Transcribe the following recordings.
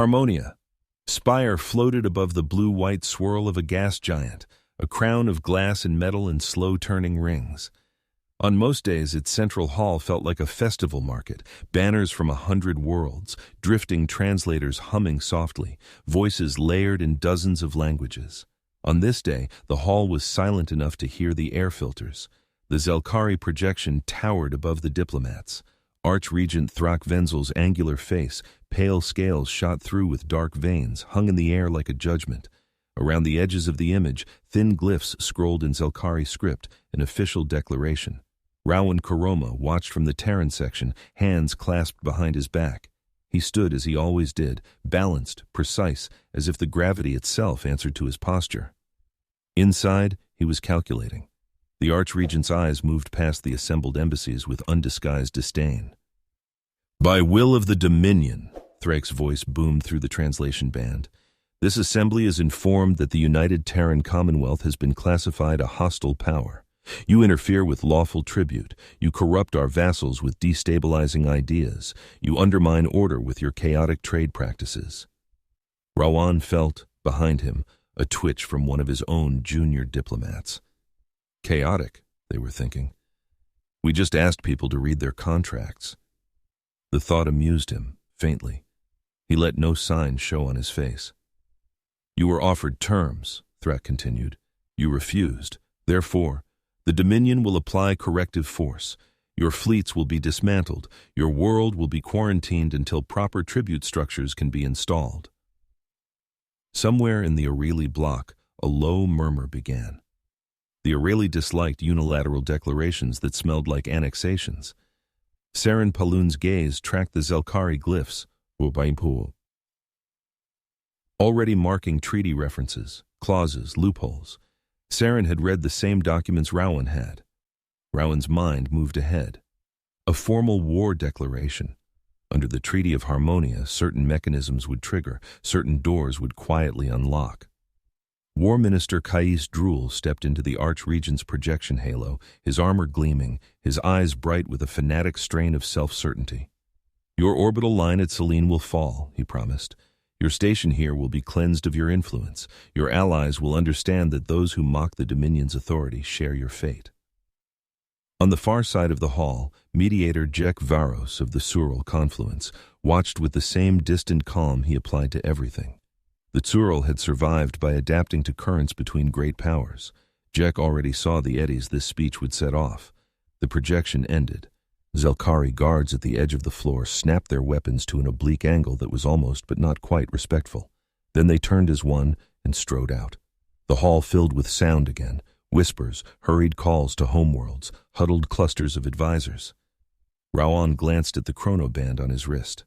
Harmonia. Spire floated above the blue-white swirl of a gas giant, a crown of glass and metal in slow-turning rings. On most days, its central hall felt like a festival market, banners from 100 worlds, drifting translators humming softly, voices layered in dozens of languages. On this day, the hall was silent enough to hear the air filters. The Zelkari projection towered above the diplomats. Archregent Thrak Venzel's angular face, pale scales shot through with dark veins, hung in the air like a judgment. Around the edges of the image, thin glyphs scrolled in Zelkari script, an official declaration. Rowan Karoma watched from the Terran section, hands clasped behind his back. He stood as he always did, balanced, precise, as if the gravity itself answered to his posture. Inside, he was calculating. The Archregent's eyes moved past the assembled embassies with undisguised disdain. "By will of the Dominion," Thrake's voice boomed through the translation band, "this assembly is informed that the United Terran Commonwealth has been classified a hostile power. You interfere with lawful tribute. You corrupt our vassals with destabilizing ideas. You undermine order with your chaotic trade practices." Rowan felt, behind him, a twitch from one of his own junior diplomats. Chaotic, they were thinking. We just asked people to read their contracts. The thought amused him, faintly. He let no sign show on his face. You were offered terms, Thrak continued. You refused. Therefore, the Dominion will apply corrective force. Your fleets will be dismantled. Your world will be quarantined until proper tribute structures can be installed. Somewhere in the Aurelie block, a low murmur began. The Aurelie disliked unilateral declarations that smelled like annexations. Saren Palun's gaze tracked the Zelkari glyphs, already marking treaty references, clauses, loopholes. Saren had read the same documents Rowan had. Rowan's mind moved ahead. A formal war declaration. Under the Treaty of Harmonia, certain mechanisms would trigger, certain doors would quietly unlock. War Minister Kais Drool stepped into the Archregent's projection halo, his armor gleaming, his eyes bright with a fanatic strain of self-certainty. Your orbital line at Selene will fall, he promised. Your station here will be cleansed of your influence. Your allies will understand that those who mock the Dominion's authority share your fate. On the far side of the hall, mediator Jek Varos of the Sural confluence watched with the same distant calm he applied to everything. The Tsuril had survived by adapting to currents between great powers. Jek already saw the eddies this speech would set off. The projection ended. Zelkari guards at the edge of the floor snapped their weapons to an oblique angle that was almost but not quite respectful. Then they turned as one and strode out. The hall filled with sound again, whispers, hurried calls to homeworlds, huddled clusters of advisors. Rowan glanced at the chronoband on his wrist.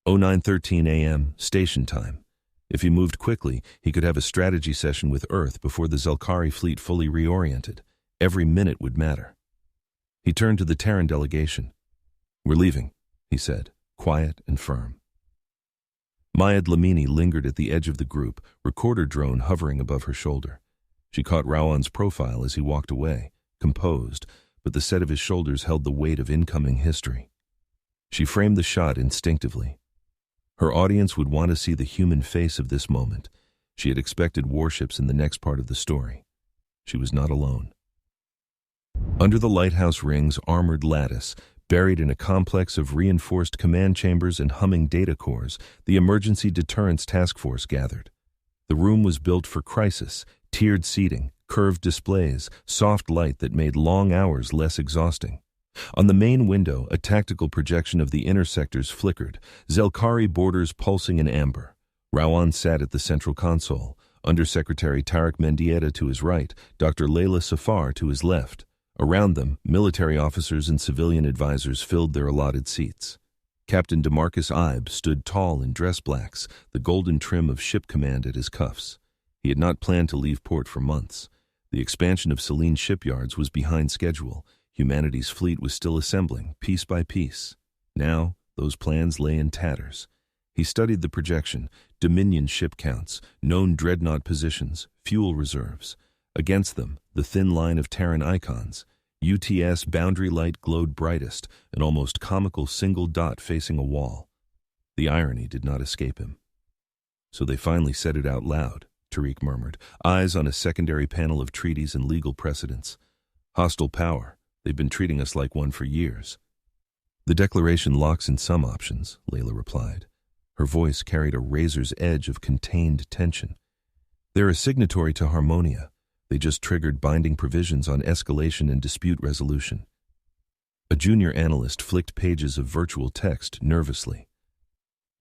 09:13 a.m., station time. If he moved quickly, he could have a strategy session with Earth before the Zelkari fleet fully reoriented. Every minute would matter. He turned to the Terran delegation. We're leaving, he said, quiet and firm. Maya Dlamini lingered at the edge of the group, recorder drone hovering above her shoulder. She caught Rowan's profile as he walked away, composed, but the set of his shoulders held the weight of incoming history. She framed the shot instinctively. Her audience would want to see the human face of this moment. She had expected warships in the next part of the story. She was not alone. Under the lighthouse ring's armored lattice, buried in a complex of reinforced command chambers and humming data cores, the Emergency Deterrence Task Force gathered. The room was built for crisis, tiered seating, curved displays, soft light that made long hours less exhausting. On the main window, a tactical projection of the inner sectors flickered, Zelkari borders pulsing in amber. Rowan sat at the central console, Undersecretary Tarek Mendieta to his right, Dr. Layla Safar to his left. Around them, military officers and civilian advisors filled their allotted seats. Captain DeMarcus Ibe stood tall in dress blacks, the golden trim of ship command at his cuffs. He had not planned to leave port for months. The expansion of Selene shipyards was behind schedule. Humanity's fleet was still assembling, piece by piece. Now, those plans lay in tatters. He studied the projection, Dominion ship counts, known dreadnought positions, fuel reserves. Against them, the thin line of Terran icons. UTS boundary light glowed brightest, an almost comical single dot facing a wall. The irony did not escape him. So they finally said it out loud, Tariq murmured, eyes on a secondary panel of treaties and legal precedents. Hostile power. They've been treating us like one for years. The declaration locks in some options, Layla replied. Her voice carried a razor's edge of contained tension. They're a signatory to Harmonia. They just triggered binding provisions on escalation and dispute resolution. A junior analyst flicked pages of virtual text nervously.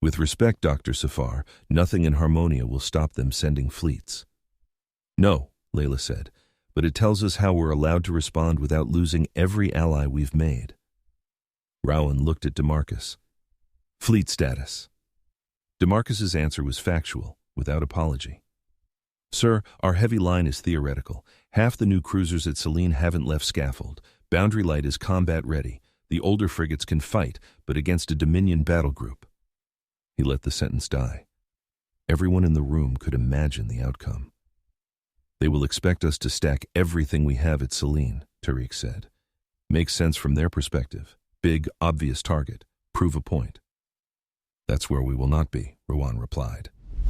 With respect, Dr. Safar, nothing in Harmonia will stop them sending fleets. No, Layla said, but it tells us how we're allowed to respond without losing every ally we've made. Rowan looked at DeMarcus. Fleet status. DeMarcus's answer was factual, without apology. Sir, our heavy line is theoretical. Half the new cruisers at Selene haven't left scaffold. Boundary Light is combat ready. The older frigates can fight, but against a Dominion battle group. He let the sentence die. Everyone in the room could imagine the outcome. They will expect us to stack everything we have at Selene, Tariq said. Makes sense from their perspective. Big, obvious target. Prove a point. That's where we will not be, Rowan replied.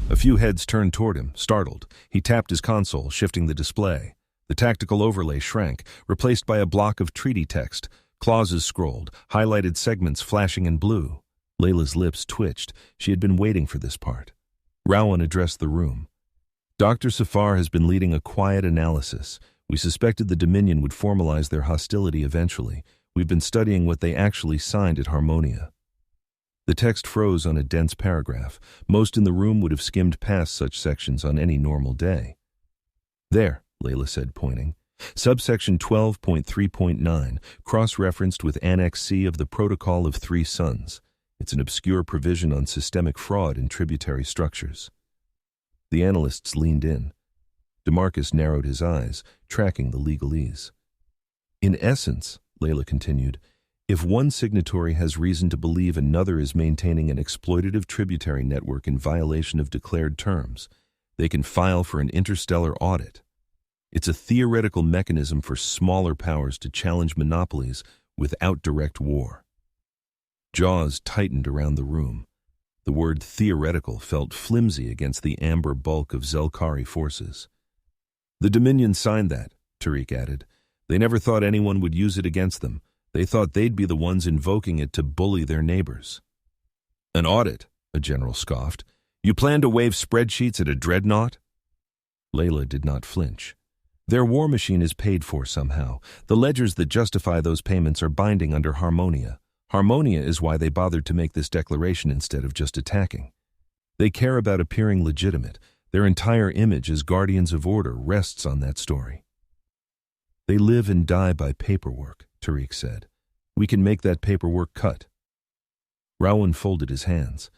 A few heads turned toward him, startled. He tapped his console, shifting the display. The tactical overlay shrank, replaced by a block of treaty text. Clauses scrolled, highlighted segments flashing in blue. Layla's lips twitched. She had been waiting for this part. Rowan addressed the room. Dr. Safar has been leading a quiet analysis. We suspected the Dominion would formalize their hostility eventually. We've been studying what they actually signed at Harmonia. The text froze on a dense paragraph. Most in the room would have skimmed past such sections on any normal day. There, Layla said, pointing. Subsection 12.3.9, cross-referenced with Annex C of the Protocol of Three Suns. It's an obscure provision on systemic fraud in tributary structures. The analysts leaned in. DeMarcus narrowed his eyes, tracking the legalese. In essence, Layla continued, if one signatory has reason to believe another is maintaining an exploitative tributary network in violation of declared terms, they can file for an interstellar audit. It's a theoretical mechanism for smaller powers to challenge monopolies without direct war. Jaws tightened around the room. The word theoretical felt flimsy against the amber bulk of Zelkari forces. The Dominion signed that, Tariq added. They never thought anyone would use it against them. They thought they'd be the ones invoking it to bully their neighbors. An audit, a general scoffed. You plan to wave spreadsheets at a dreadnought? Layla did not flinch. Their war machine is paid for somehow. The ledgers that justify those payments are binding under Harmonia. Harmonia is why they bothered to make this declaration instead of just attacking. They care about appearing legitimate. Their entire image as guardians of order rests on that story. They live and die by paperwork, Tariq said. We can make that paperwork cut. Rowan folded his hands.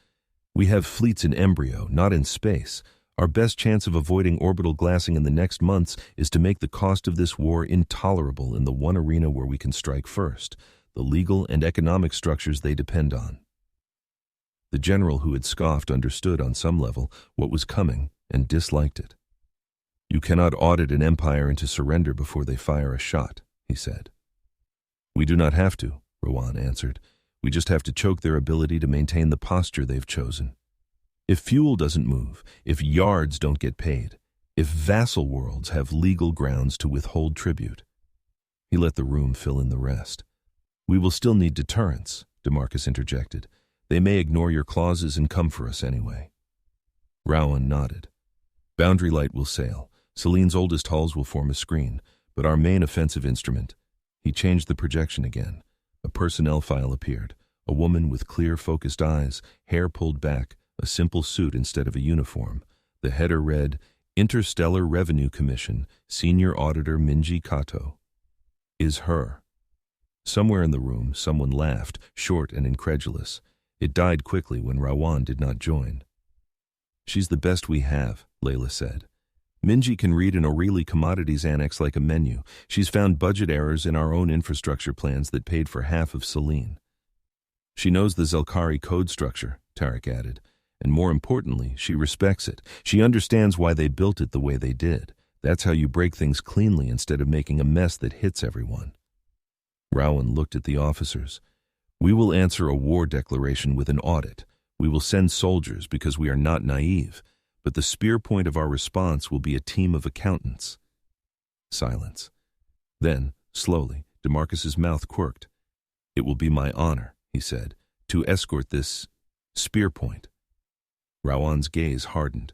We have fleets in embryo, not in space. Our best chance of avoiding orbital glassing in the next months is to make the cost of this war intolerable in the one arena where we can strike first, the legal and economic structures they depend on. The general who had scoffed understood on some level what was coming and disliked it. You cannot audit an empire into surrender before they fire a shot, he said. We do not have to, Rowan answered. We just have to choke their ability to maintain the posture they've chosen. If fuel doesn't move, if yards don't get paid, if vassal worlds have legal grounds to withhold tribute. He let the room fill in the rest. We will still need deterrence, DeMarcus interjected. They may ignore your clauses and come for us anyway. Rowan nodded. Boundary Light will sail. Selene's oldest hulls will form a screen, but our main offensive instrument. He changed the projection again. A personnel file appeared. A woman with clear, focused eyes, hair pulled back, a simple suit instead of a uniform. The header read, Interstellar Revenue Commission, Senior Auditor Minji Kato. Is her. Somewhere in the room, someone laughed, short and incredulous. It died quickly when Rowan did not join. She's the best we have, Layla said. Minji can read an O'Reilly Commodities Annex like a menu. She's found budget errors in our own infrastructure plans that paid for half of Selene. She knows the Zelkari code structure, Tariq added, and more importantly, she respects it. She understands why they built it the way they did. That's how you break things cleanly instead of making a mess that hits everyone. Rowan looked at the officers. We will answer a war declaration with an audit. We will send soldiers because we are not naive, but the spear point of our response will be a team of accountants. Silence. Then, slowly, DeMarcus's mouth quirked. It will be my honor, he said, to escort this spear point. Rawan's gaze hardened.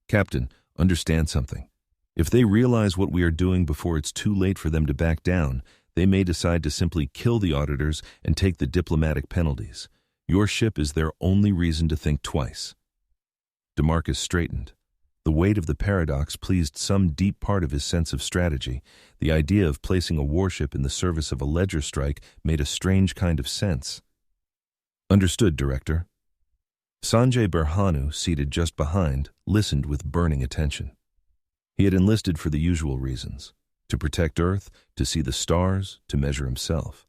Captain, understand something. If they realize what we are doing before it's too late for them to back down, they may decide to simply kill the auditors and take the diplomatic penalties. Your ship is their only reason to think twice. DeMarcus straightened. The weight of the paradox pleased some deep part of his sense of strategy. The idea of placing a warship in the service of a ledger strike made a strange kind of sense. Understood, Director. Sanjay Berhanu, seated just behind, listened with burning attention. He had enlisted for the usual reasons: to protect Earth, to see the stars, to measure himself.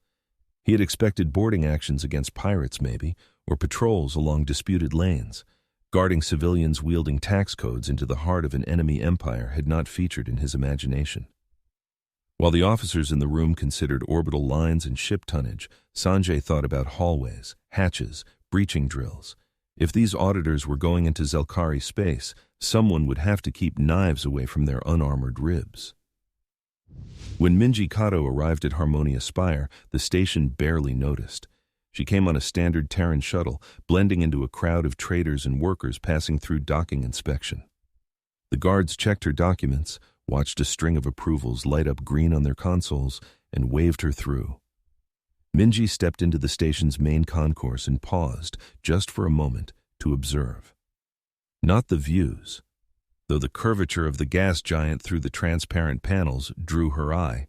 He had expected boarding actions against pirates, maybe, or patrols along disputed lanes. Guarding civilians wielding tax codes into the heart of an enemy empire had not featured in his imagination. While the officers in the room considered orbital lines and ship tonnage, Sanjay thought about hallways, hatches, breaching drills. If these auditors were going into Zelkari space, someone would have to keep knives away from their unarmored ribs. When Minji Kato arrived at Harmonia Spire, the station barely noticed. She came on a standard Terran shuttle, blending into a crowd of traders and workers passing through docking inspection. The guards checked her documents, watched a string of approvals light up green on their consoles, and waved her through. Minji stepped into the station's main concourse and paused, just for a moment, to observe. Not the views, though the curvature of the gas giant through the transparent panels drew her eye,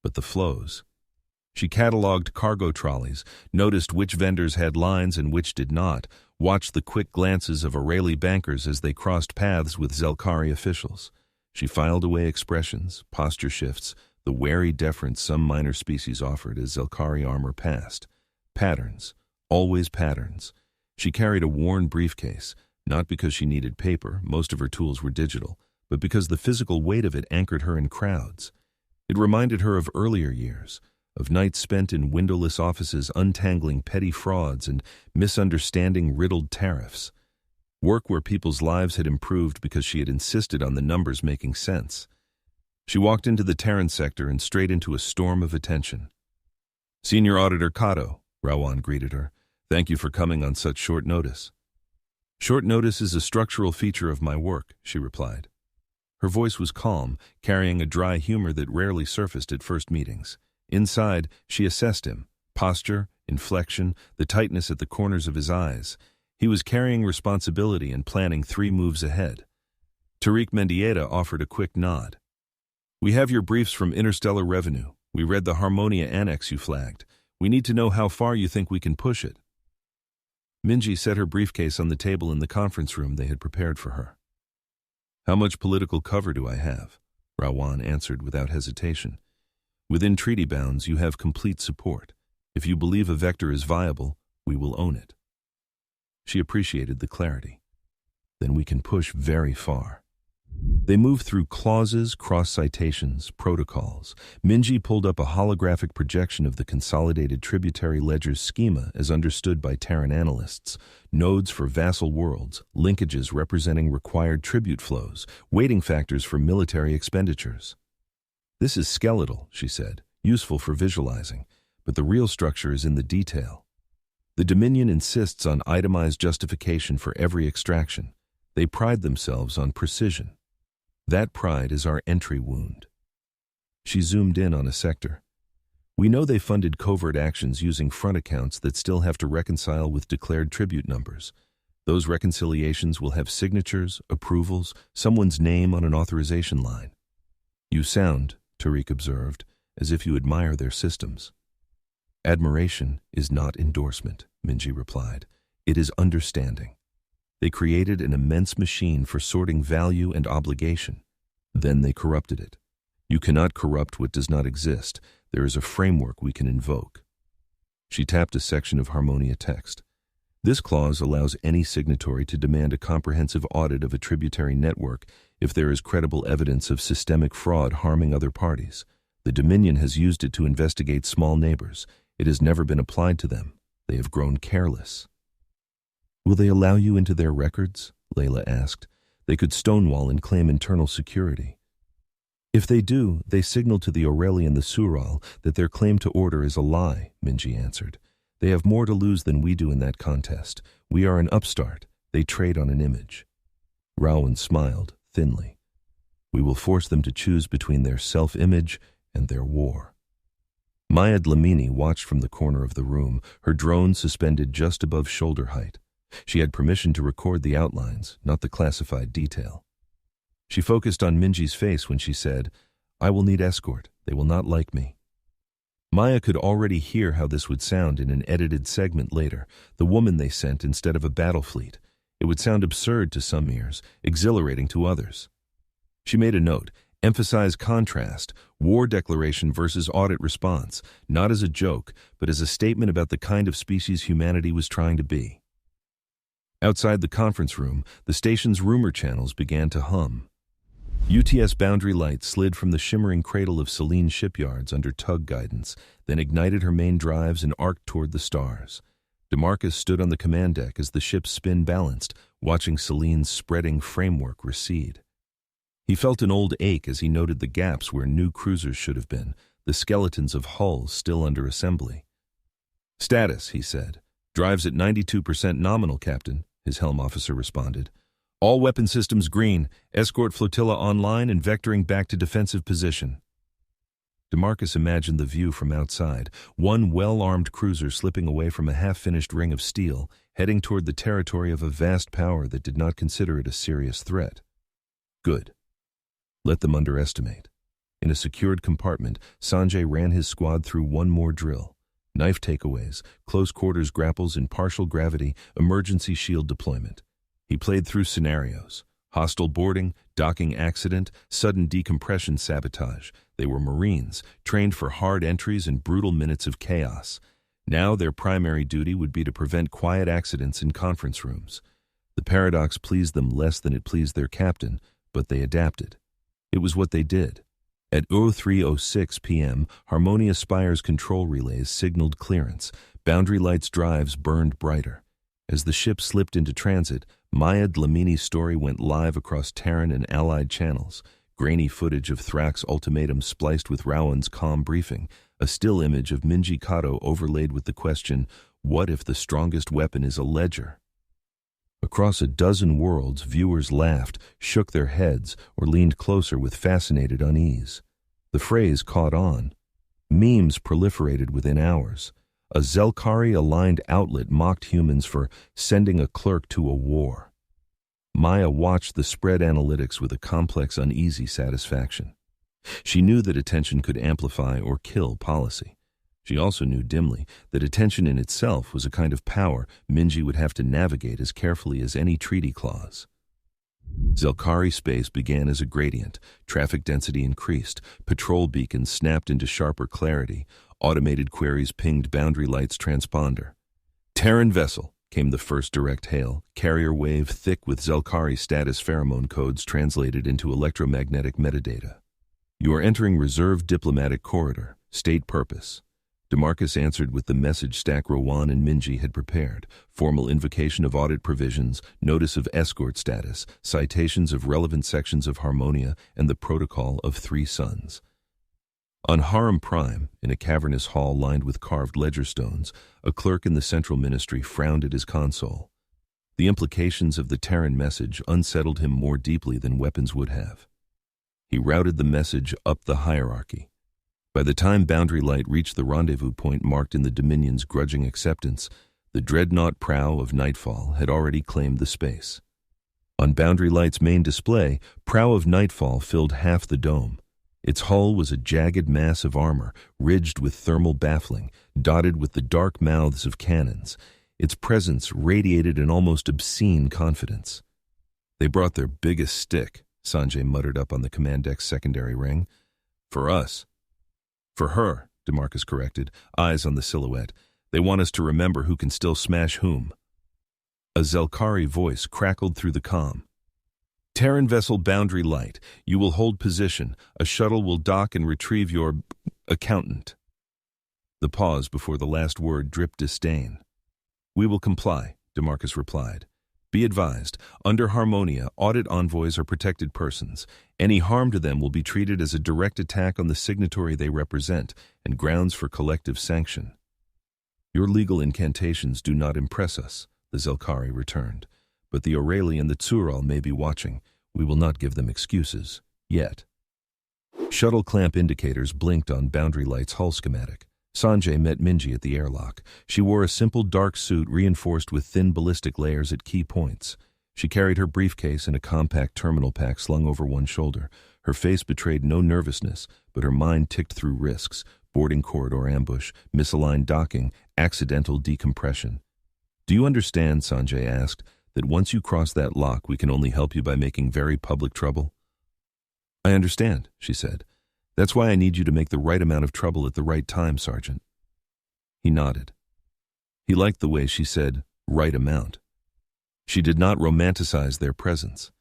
but the flows. She cataloged cargo trolleys, noticed which vendors had lines and which did not, watched the quick glances of Areli bankers as they crossed paths with Zelkari officials. She filed away expressions, posture shifts, the wary deference some minor species offered as Zelkari armor passed. Patterns, always patterns. She carried a worn briefcase, not because she needed paper, most of her tools were digital, but because the physical weight of it anchored her in crowds. It reminded her of earlier years, of nights spent in windowless offices untangling petty frauds and misunderstanding riddled tariffs. Work where people's lives had improved because she had insisted on the numbers making sense. She walked into the Terran sector and straight into a storm of attention. "Senior Auditor Kato," Rawan greeted her. "Thank you for coming on such short notice." "Short notice is a structural feature of my work," she replied. Her voice was calm, carrying a dry humor that rarely surfaced at first meetings. Inside, she assessed him: posture, inflection, the tightness at the corners of his eyes. He was carrying responsibility and planning 3 moves ahead. Tariq Mendieta offered a quick nod. "We have your briefs from Interstellar Revenue. We read the Harmonia Annex you flagged. We need to know how far you think we can push it." Minji set her briefcase on the table in the conference room they had prepared for her. "How much political cover do I have?" Rawan answered without hesitation. "Within treaty bounds, you have complete support. If you believe a vector is viable, we will own it." She appreciated the clarity. "Then we can push very far." They moved through clauses, cross-citations, protocols. Minji pulled up a holographic projection of the consolidated tributary ledger's schema as understood by Terran analysts: nodes for vassal worlds, linkages representing required tribute flows, weighting factors for military expenditures. "This is skeletal," she said, "useful for visualizing, but the real structure is in the detail. The Dominion insists on itemized justification for every extraction. They pride themselves on precision. That pride is our entry wound." She zoomed in on a sector. "We know they funded covert actions using front accounts that still have to reconcile with declared tribute numbers. Those reconciliations will have signatures, approvals, someone's name on an authorization line." "You sound," Tariq observed, "as if you admire their systems." "Admiration is not endorsement," Minji replied. "It is understanding. They created an immense machine for sorting value and obligation. Then they corrupted it. You cannot corrupt what does not exist. There is a framework we can invoke." She tapped a section of Harmonia text. "This clause allows any signatory to demand a comprehensive audit of a tributary network if there is credible evidence of systemic fraud harming other parties. The Dominion has used it to investigate small neighbors. It has never been applied to them. They have grown careless." Will they allow you into their records? Layla asked. They could stonewall and claim internal security. If they do, they signal to the Aureli and the Sural that their claim to order is a lie, Minji answered. They have more to lose than we do in that contest. We are an upstart. They trade on an image. Rowan smiled, thinly. We will force them to choose between their self-image and their war. Maya Dlamini watched from the corner of the room, her drone suspended just above shoulder height. She had permission to record the outlines, not the classified detail. She focused on Minji's face when she said, I will need escort. They will not like me. Maya could already hear how this would sound in an edited segment later, the woman they sent instead of a battle fleet. It would sound absurd to some ears, exhilarating to others. She made a note, emphasize contrast, war declaration versus audit response, not as a joke, but as a statement about the kind of species humanity was trying to be. Outside the conference room, the station's rumor channels began to hum. UTS Boundary Light slid from the shimmering cradle of Selene shipyards under tug guidance, then ignited her main drives and arced toward the stars. DeMarcus stood on the command deck as the ship's spin balanced, watching Selene's spreading framework recede. He felt an old ache as he noted the gaps where new cruisers should have been, the skeletons of hulls still under assembly. Status, he said. Drives at 92% nominal, Captain, his helm officer responded. All weapon systems green, escort flotilla online and vectoring back to defensive position. DeMarcus imagined the view from outside, one well-armed cruiser slipping away from a half-finished ring of steel, heading toward the territory of a vast power that did not consider it a serious threat. Good. Let them underestimate. In a secured compartment, Sanjay ran his squad through one more drill. Knife takeaways, close quarters grapples in partial gravity, emergency shield deployment. He played through scenarios. Hostile boarding, docking accident, sudden decompression sabotage. They were Marines, trained for hard entries and brutal minutes of chaos. Now their primary duty would be to prevent quiet accidents in conference rooms. The paradox pleased them less than it pleased their captain, but they adapted. It was what they did. At 03:06 p.m., Harmonia Spire's control relays signaled clearance. Boundary Light's drives burned brighter. As the ship slipped into transit, Maya Dlamini's story went live across Terran and Allied channels. Grainy footage of Thrak's ultimatum spliced with Rowan's calm briefing, a still image of Minji Kato overlaid with the question, what if the strongest weapon is a ledger? Across a dozen worlds, viewers laughed, shook their heads, or leaned closer with fascinated unease. The phrase caught on. Memes proliferated within hours. A Zelkari-aligned outlet mocked humans for sending a clerk to a war. Maya watched the spread analytics with a complex, uneasy satisfaction. She knew that attention could amplify or kill policy. She also knew dimly that attention in itself was a kind of power Minji would have to navigate as carefully as any treaty clause. Zelkari space began as a gradient. Traffic density increased. Patrol beacons snapped into sharper clarity. Automated queries pinged Boundary Light's transponder. Terran vessel, came the first direct hail, carrier wave thick with Zelkari status pheromone codes translated into electromagnetic metadata. You are entering reserved diplomatic corridor. State purpose. DeMarcus answered with the message stack Rowan and Minji had prepared. Formal invocation of audit provisions, notice of escort status, citations of relevant sections of Harmonia, and the protocol of 3 suns. On Harum Prime, in a cavernous hall lined with carved ledger stones, a clerk in the central ministry frowned at his console. The implications of the Terran message unsettled him more deeply than weapons would have. He routed the message up the hierarchy. By the time Boundary Light reached the rendezvous point marked in the Dominion's grudging acceptance, the dreadnought prow of Nightfall had already claimed the space. On Boundary Light's main display, prow of Nightfall filled half the dome. Its hull was a jagged mass of armor, ridged with thermal baffling, dotted with the dark mouths of cannons. Its presence radiated an almost obscene confidence. They brought their biggest stick, Sanjay muttered up on the command deck's secondary ring. For us. For her, DeMarcus corrected, eyes on the silhouette. They want us to remember who can still smash whom. A Zelkari voice crackled through the comm. Terran vessel Boundary Light, you will hold position. A shuttle will dock and retrieve your accountant. The pause before the last word dripped disdain. We will comply, DeMarcus replied. Be advised, under Harmonia, audit envoys are protected persons. Any harm to them will be treated as a direct attack on the signatory they represent and grounds for collective sanction. Your legal incantations do not impress us, the Zelkari returned. But the Aureli and the Tsural may be watching. We will not give them excuses. Yet. Shuttle clamp indicators blinked on Boundary Light's hull schematic. Sanjay met Minji at the airlock. She wore a simple dark suit reinforced with thin ballistic layers at key points. She carried her briefcase and a compact terminal pack slung over one shoulder. Her face betrayed no nervousness, but her mind ticked through risks: boarding corridor ambush, misaligned docking, accidental decompression. Do you understand, Sanjay asked, that once you cross that lock we can only help you by making very public trouble? I understand, she said. That's why I need you to make the right amount of trouble at the right time, Sergeant. He nodded. He liked the way she said, right amount. She did not romanticize their presence.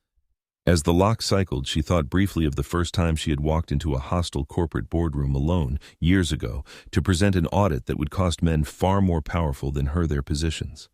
As the lock cycled, she thought briefly of the first time she had walked into a hostile corporate boardroom alone, years ago, to present an audit that would cost men far more powerful than her their positions.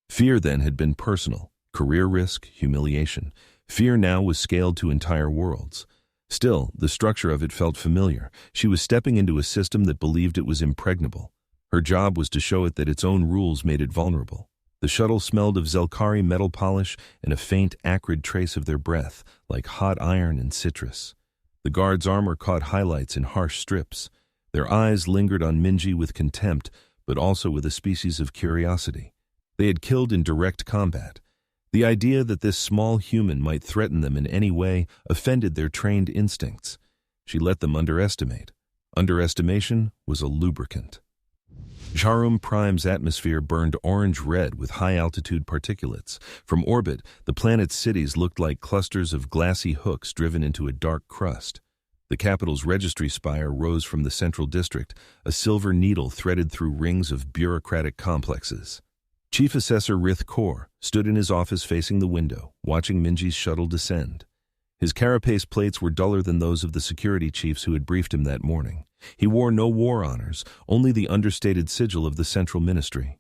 Fear then had been personal, career risk, humiliation. Fear now was scaled to entire worlds. Still, the structure of it felt familiar. She was stepping into a system that believed it was impregnable. Her job was to show it that its own rules made it vulnerable. The shuttle smelled of Zelkari metal polish and a faint, acrid trace of their breath, like hot iron and citrus. The guards' armor caught highlights in harsh strips. Their eyes lingered on Minji with contempt, but also with a species of curiosity. They had killed in direct combat. The idea that this small human might threaten them in any way offended their trained instincts. She let them underestimate. Underestimation was a lubricant. Jarum Prime's atmosphere burned orange-red with high-altitude particulates. From orbit, the planet's cities looked like clusters of glassy hooks driven into a dark crust. The capital's registry spire rose from the central district, a silver needle threaded through rings of bureaucratic complexes. Chief Assessor Rith Kaur stood in his office facing the window, watching Minji's shuttle descend. His carapace plates were duller than those of the security chiefs who had briefed him that morning. He wore no war honors, only the understated sigil of the central ministry.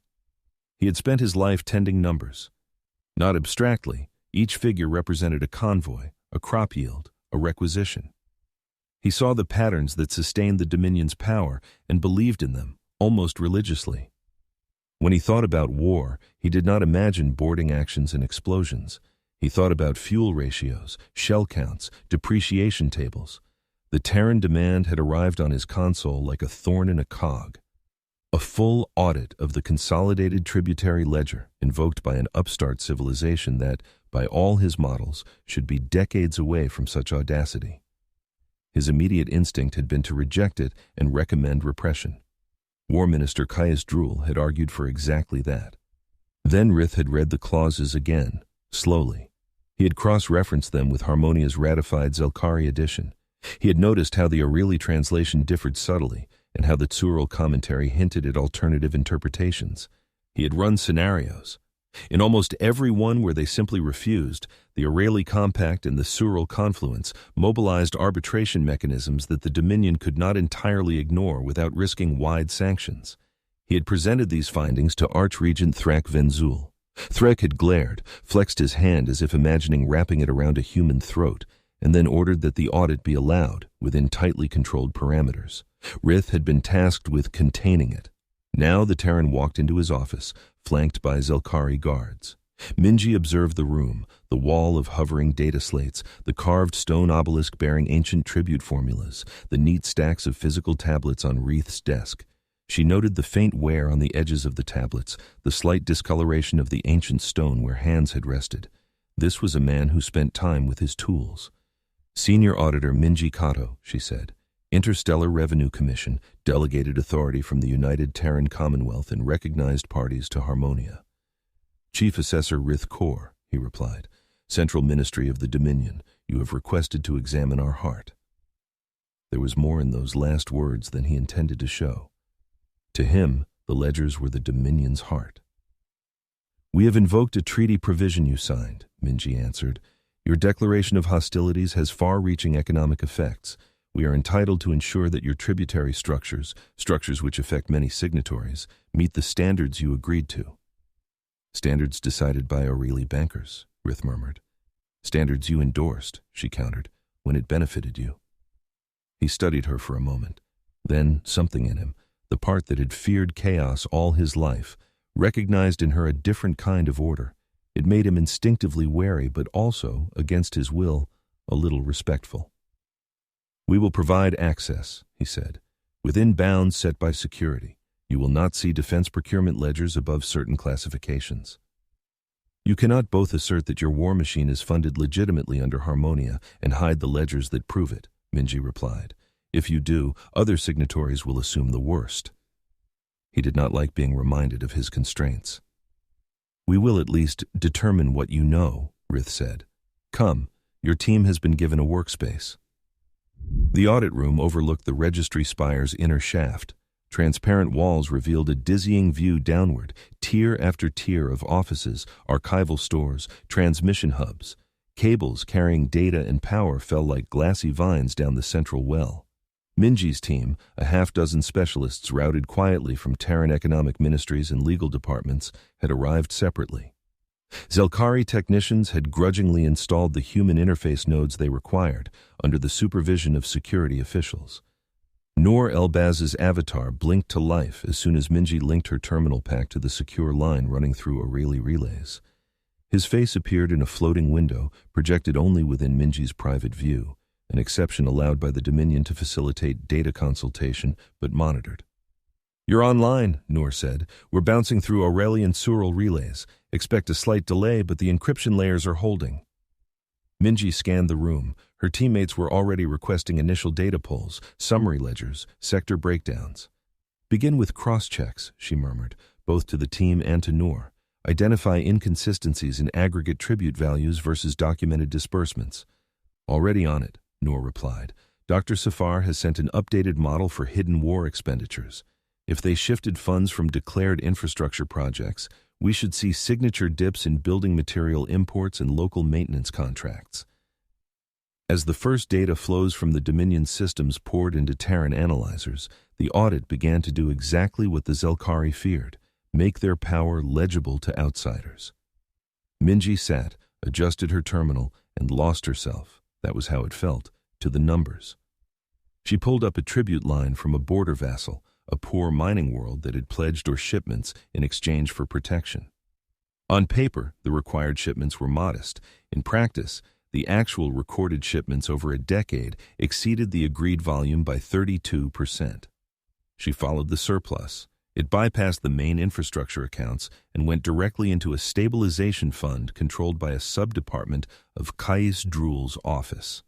He had spent his life tending numbers. Not abstractly, each figure represented a convoy, a crop yield, a requisition. He saw the patterns that sustained the Dominion's power and believed in them, almost religiously. When he thought about war, he did not imagine boarding actions and explosions. He thought about fuel ratios, shell counts, depreciation tables. The Terran demand had arrived on his console like a thorn in a cog. A full audit of the consolidated tributary ledger invoked by an upstart civilization that, by all his models, should be decades away from such audacity. His immediate instinct had been to reject it and recommend repression. War Minister Caius Drool had argued for exactly that. Then Rith had read the clauses again, slowly. He had cross-referenced them with Harmonia's ratified Zelkari edition. He had noticed how the Aureli translation differed subtly and how the Tsural commentary hinted at alternative interpretations. He had run scenarios. In almost every one where they simply refused, the Aureli Compact and the Tsural Confluence mobilized arbitration mechanisms that the Dominion could not entirely ignore without risking wide sanctions. He had presented these findings to Archregent Threk Venzul. Threk had glared, flexed his hand as if imagining wrapping it around a human throat, and then ordered that the audit be allowed within tightly controlled parameters. Rith had been tasked with containing it. Now the Terran walked into his office, flanked by Zelkari guards. Minji observed the room, the wall of hovering data slates, the carved stone obelisk bearing ancient tribute formulas, the neat stacks of physical tablets on Rith's desk. She noted the faint wear on the edges of the tablets, the slight discoloration of the ancient stone where hands had rested. This was a man who spent time with his tools. Senior Auditor Minji Kato, she said. Interstellar Revenue Commission, delegated authority from the United Terran Commonwealth and recognized parties to Harmonia. Chief Assessor Rith Kaur, he replied. Central Ministry of the Dominion, you have requested to examine our heart. There was more in those last words than he intended to show. To him, the ledgers were the Dominion's heart. We have invoked a treaty provision you signed, Minji answered. Your declaration of hostilities has far-reaching economic effects. We are entitled to ensure that your tributary structures which affect many signatories, meet the standards you agreed to. Standards decided by Aurelie bankers, Rith murmured. Standards you endorsed, she countered, when it benefited you. He studied her for a moment. Then something in him, the part that had feared chaos all his life, recognized in her a different kind of order. It made him instinctively wary, but also, against his will, a little respectful. We will provide access, he said, within bounds set by security. You will not see defense procurement ledgers above certain classifications. You cannot both assert that your war machine is funded legitimately under Harmonia and hide the ledgers that prove it, Minji replied. If you do, other signatories will assume the worst. He did not like being reminded of his constraints. We will at least determine what you know, Rith said. Come, your team has been given a workspace. The audit room overlooked the registry spire's inner shaft. Transparent walls revealed a dizzying view downward, tier after tier of offices, archival stores, transmission hubs. Cables carrying data and power fell like glassy vines down the central well. Minji's team, a half-dozen specialists routed quietly from Terran economic ministries and legal departments, had arrived separately. Zelkari technicians had grudgingly installed the human interface nodes they required, under the supervision of security officials. Noor Elbaz's avatar blinked to life as soon as Minji linked her terminal pack to the secure line running through Aurelie relays. His face appeared in a floating window, projected only within Minji's private view, an exception allowed by the Dominion to facilitate data consultation, but monitored. You're online, Noor said. We're bouncing through Aurelian Sural relays. Expect a slight delay, but the encryption layers are holding. Minji scanned the room. Her teammates were already requesting initial data pulls, summary ledgers, sector breakdowns. Begin with cross-checks, she murmured, both to the team and to Noor. Identify inconsistencies in aggregate tribute values versus documented disbursements. Already on it, Noor replied. Dr. Safar has sent an updated model for hidden war expenditures. If they shifted funds from declared infrastructure projects, we should see signature dips in building material imports and local maintenance contracts. As the first data flows from the Dominion systems poured into Terran analyzers, the audit began to do exactly what the Zelkari feared, make their power legible to outsiders. Minji sat, adjusted her terminal, and lost herself, that was how it felt, to the numbers. She pulled up a tribute line from a border vassal, a poor mining world that had pledged or shipments in exchange for protection. On paper, the required shipments were modest. In practice, the actual recorded shipments over a decade exceeded the agreed volume by 32%. She followed the surplus. It bypassed the main infrastructure accounts and went directly into a stabilization fund controlled by a sub-department of Kais Drool's office.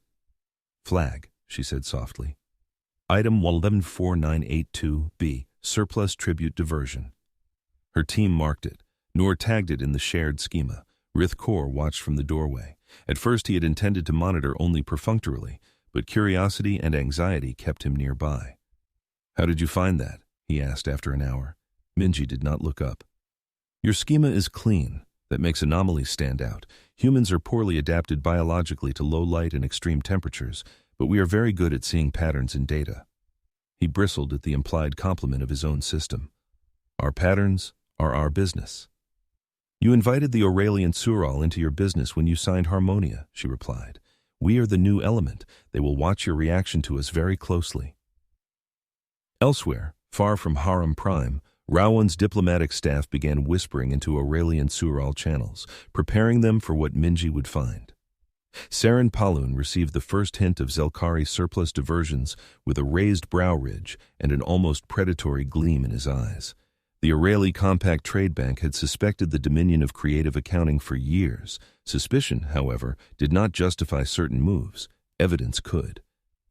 Flag, she said softly. Item 114982B, surplus tribute diversion. Her team marked it. Noor tagged it in the shared schema. Rith Kaur watched from the doorway. At first he had intended to monitor only perfunctorily, but curiosity and anxiety kept him nearby. How did you find that? He asked after an hour. Minji did not look up. Your schema is clean. That makes anomalies stand out. Humans are poorly adapted biologically to low light and extreme temperatures, but we are very good at seeing patterns in data. He bristled at the implied compliment of his own system. Our patterns are our business. You invited the Aurelian Sural into your business when you signed Harmonia, she replied. We are the new element. They will watch your reaction to us very closely. Elsewhere, far from Haram Prime, Rawan's diplomatic staff began whispering into Aurelian Sural channels, preparing them for what Minji would find. Saren Palun received the first hint of Zelkari surplus diversions with a raised brow ridge and an almost predatory gleam in his eyes. The Aurelie Compact Trade Bank had suspected the Dominion of creative accounting for years. Suspicion, however, did not justify certain moves. Evidence could.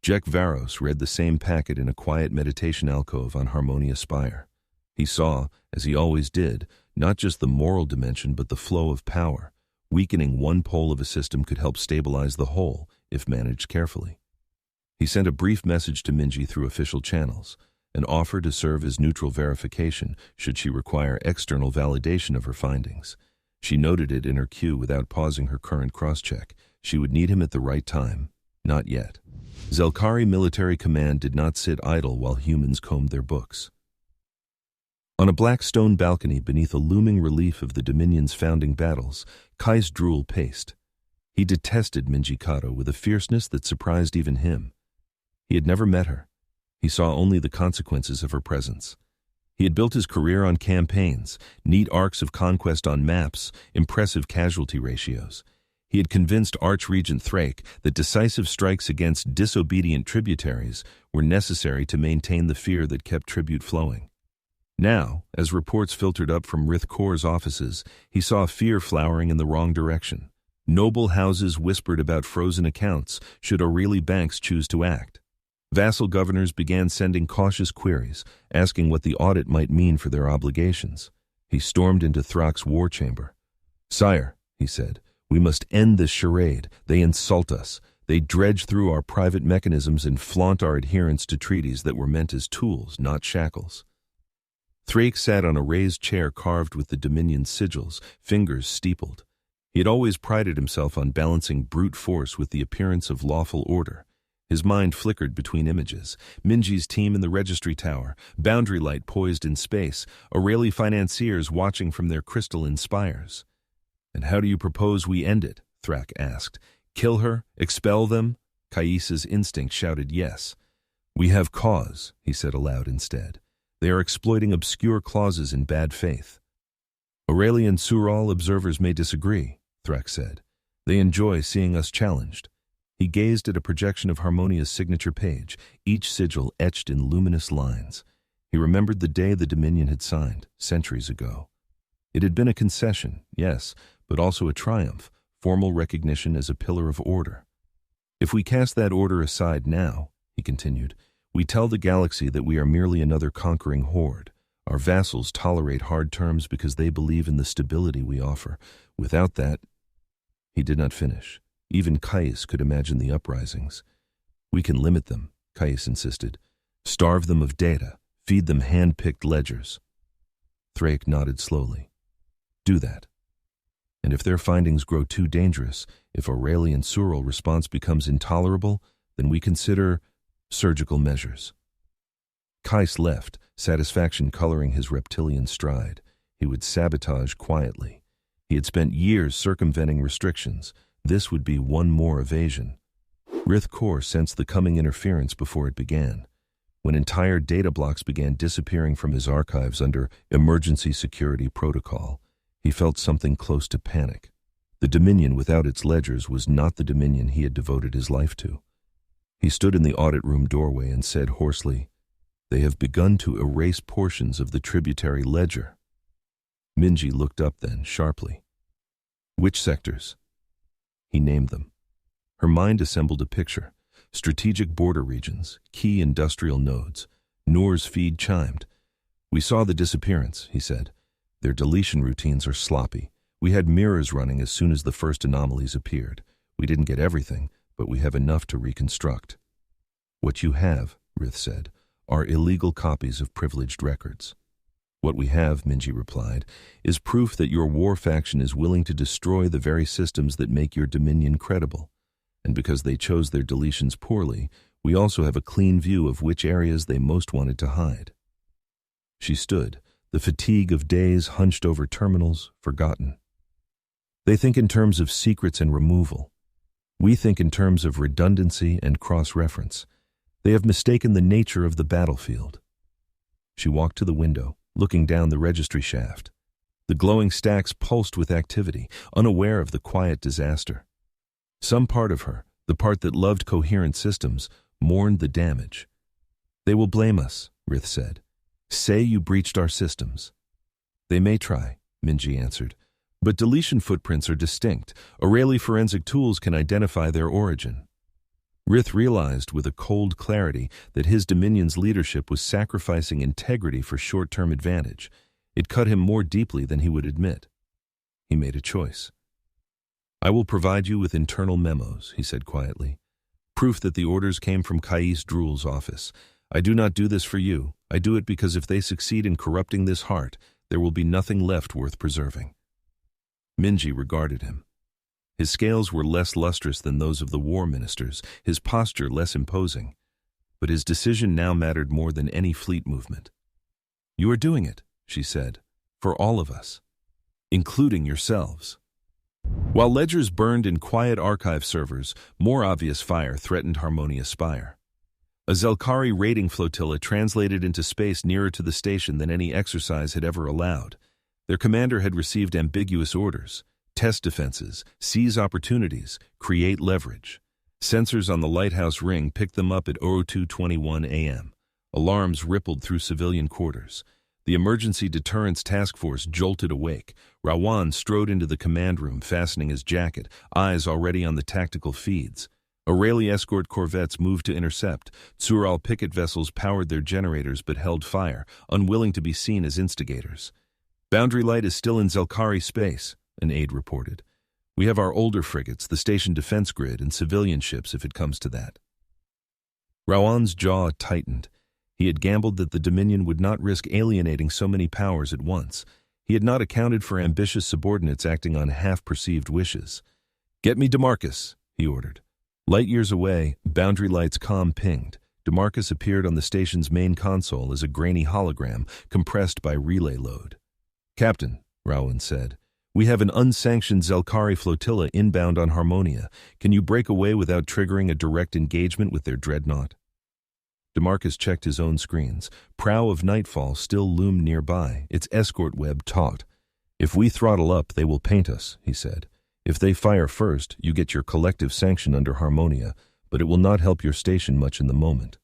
Jek Varos read the same packet in a quiet meditation alcove on Harmonia Spire. He saw, as he always did, not just the moral dimension but the flow of power. Weakening one pole of a system could help stabilize the whole, if managed carefully. He sent a brief message to Minji through official channels, an offer to serve as neutral verification should she require external validation of her findings. She noted it in her queue without pausing her current cross-check. She would need him at the right time. Not yet. Zelkari Military Command did not sit idle while humans combed their books. On a black stone balcony beneath a looming relief of the Dominion's founding battles, Kai's drool paced. He detested Minji Kato with a fierceness that surprised even him. He had never met her. He saw only the consequences of her presence. He had built his career on campaigns, neat arcs of conquest on maps, impressive casualty ratios. He had convinced Archregent Thrake that decisive strikes against disobedient tributaries were necessary to maintain the fear that kept tribute flowing. Now, as reports filtered up from Rith Kor's offices, he saw fear flowering in the wrong direction. Noble houses whispered about frozen accounts should Aurelie banks choose to act. Vassal governors began sending cautious queries, asking what the audit might mean for their obligations. He stormed into Thrak's war chamber. "Sire," he said, "we must end this charade. They insult us. They dredge through our private mechanisms and flaunt our adherence to treaties that were meant as tools, not shackles." Thrake sat on a raised chair carved with the Dominion's sigils, fingers steepled. He had always prided himself on balancing brute force with the appearance of lawful order. His mind flickered between images: Minji's team in the registry tower, boundary light poised in space, Aurelie financiers watching from their crystalline spires. "And how do you propose we end it?" Thrak asked. "Kill her? Expel them?" Kaisa's instinct shouted yes. "We have cause," he said aloud instead. "They are exploiting obscure clauses in bad faith." "Aurelie and Sural observers may disagree," Thrak said. "They enjoy seeing us challenged." He gazed at a projection of Harmonia's signature page, each sigil etched in luminous lines. He remembered the day the Dominion had signed, centuries ago. It had been a concession, yes, but also a triumph, formal recognition as a pillar of order. "If we cast that order aside now," he continued, "we tell the galaxy that we are merely another conquering horde. Our vassals tolerate hard terms because they believe in the stability we offer. Without that—" He did not finish. Even Kais could imagine the uprisings. "We can limit them," Kais insisted. "Starve them of data, feed them hand-picked ledgers." Thrake nodded slowly. "Do that. And if their findings grow too dangerous, if Aurelie and Sural response becomes intolerable, then we consider surgical measures." Kais left, satisfaction coloring his reptilian stride. He would sabotage quietly. He had spent years circumventing restrictions. This would be one more evasion. Rith Kor sensed the coming interference before it began. When entire data blocks began disappearing from his archives under emergency security protocol, he felt something close to panic. The Dominion without its ledgers was not the Dominion he had devoted his life to. He stood in the audit room doorway and said hoarsely, "They have begun to erase portions of the tributary ledger." Minji looked up then, sharply. "Which sectors?" He named them. Her mind assembled a picture: strategic border regions, key industrial nodes. Noor's feed chimed. "We saw the disappearance," he said. "Their deletion routines are sloppy. We had mirrors running as soon as the first anomalies appeared. We didn't get everything, but we have enough to reconstruct." "What you have," Rith said, "are illegal copies of privileged records." "What we have," Minji replied, "is proof that your war faction is willing to destroy the very systems that make your Dominion credible. And because they chose their deletions poorly, we also have a clean view of which areas they most wanted to hide." She stood, the fatigue of days hunched over terminals, forgotten. "They think in terms of secrets and removal. We think in terms of redundancy and cross-reference. They have mistaken the nature of the battlefield." She walked to the window, looking down the registry shaft. The glowing stacks pulsed with activity, unaware of the quiet disaster. Some part of her, the part that loved coherent systems, mourned the damage. "They will blame us," Rith said. "Say you breached our systems." "They may try," Minji answered. "But deletion footprints are distinct. Aurelie forensic tools can identify their origin." Rith realized with a cold clarity that his Dominion's leadership was sacrificing integrity for short-term advantage. It cut him more deeply than he would admit. He made a choice. "I will provide you with internal memos," he said quietly. "Proof that the orders came from Kais Drool's office. I do not do this for you. I do it because if they succeed in corrupting this heart, there will be nothing left worth preserving." Minji regarded him. His scales were less lustrous than those of the war ministers, his posture less imposing. But his decision now mattered more than any fleet movement. "You are doing it," she said. For all of us. Including yourselves. While ledgers burned in quiet archive servers, more obvious fire threatened Harmonia Spire. A Zelkari raiding flotilla translated into space nearer to the station than any exercise had ever allowed. Their commander had received ambiguous orders: test defenses, seize opportunities, create leverage. Sensors on the lighthouse ring picked them up at 02:21 a.m. Alarms rippled through civilian quarters. The emergency deterrence task force jolted awake. Rawan strode into the command room, fastening his jacket, eyes already on the tactical feeds. Aurelia escort corvettes moved to intercept. Tsural picket vessels powered their generators but held fire, unwilling to be seen as instigators. Boundary Light is still in Zelkari space, an aide reported. We have our older frigates, the station defense grid, and civilian ships if it comes to that. Rawan's jaw tightened. He had gambled that the Dominion would not risk alienating so many powers at once. He had not accounted for ambitious subordinates acting on half-perceived wishes. "Get me DeMarcus," he ordered. Light years away, Boundary Light's comm pinged. DeMarcus appeared on the station's main console as a grainy hologram, compressed by relay load. "Captain," Rawan said, "we have an unsanctioned Zelkari flotilla inbound on Harmonia. Can you break away without triggering a direct engagement with their dreadnought?" DeMarcus checked his own screens. Prow of Nightfall still loomed nearby, its escort web taut. "If we throttle up, they will paint us," he said. "If they fire first, you get your collective sanction under Harmonia, but it will not help your station much in the moment."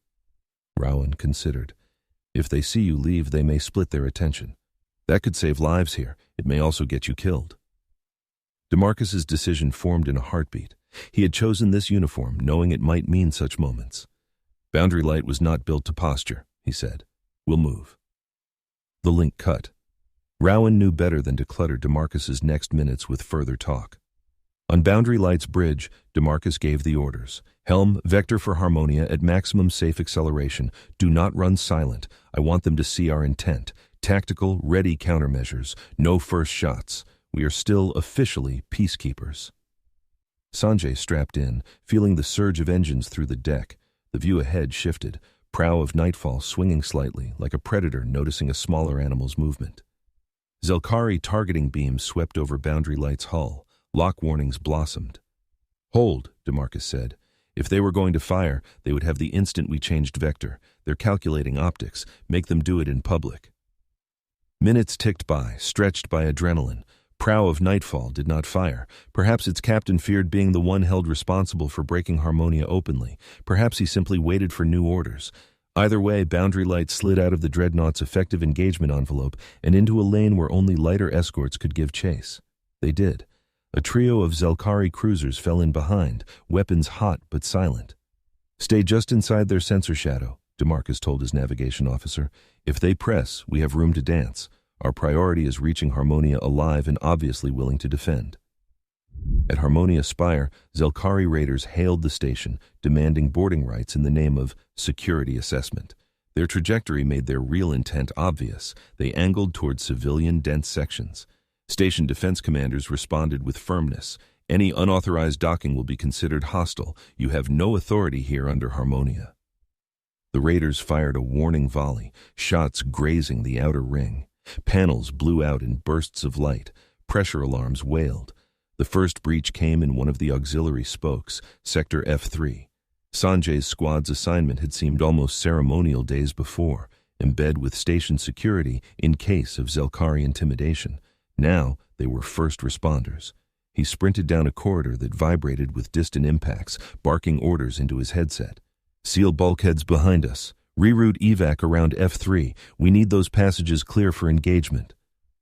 Rawan considered. "If they see you leave, they may split their attention. That could save lives here. It may also get you killed." DeMarcus's decision formed in a heartbeat. He had chosen this uniform, knowing it might mean such moments. "Boundary Light was not built to posture," he said. "We'll move." The link cut. Rawan knew better than to clutter DeMarcus's next minutes with further talk. On Boundary Light's bridge, DeMarcus gave the orders. "Helm, vector for Harmonia at maximum safe acceleration. Do not run silent. I want them to see our intent. Tactical, ready countermeasures. No first shots. We are still officially peacekeepers." Sanjay strapped in, feeling the surge of engines through the deck. The view ahead shifted, prow of Nightfall swinging slightly, like a predator noticing a smaller animal's movement. Zelkari targeting beams swept over Boundary Light's hull. Lock warnings blossomed. "Hold," DeMarcus said. "If they were going to fire, they would have the instant we changed vector. They're calculating optics. Make them do it in public." Minutes ticked by, stretched by adrenaline. Prow of Nightfall did not fire. Perhaps its captain feared being the one held responsible for breaking Harmonia openly. Perhaps he simply waited for new orders. Either way, Boundary Light slid out of the dreadnought's effective engagement envelope and into a lane where only lighter escorts could give chase. They did. A trio of Zelkari cruisers fell in behind, weapons hot but silent. "Stay just inside their sensor shadow," DeMarcus told his navigation officer. "If they press, we have room to dance. Our priority is reaching Harmonia alive and obviously willing to defend." At Harmonia Spire, Zelkari raiders hailed the station, demanding boarding rights in the name of security assessment. Their trajectory made their real intent obvious. They angled toward civilian dense sections. Station defense commanders responded with firmness. "Any unauthorized docking will be considered hostile. You have no authority here under Harmonia." The raiders fired a warning volley, shots grazing the outer ring. Panels blew out in bursts of light. Pressure alarms wailed. The first breach came in one of the auxiliary spokes, Sector F3. Sanjay's squad's assignment had seemed almost ceremonial days before, embed with station security in case of Zelkari intimidation. Now they were first responders. He sprinted down a corridor that vibrated with distant impacts, barking orders into his headset. "Seal bulkheads behind us. Reroute evac around F3. We need those passages clear for engagement."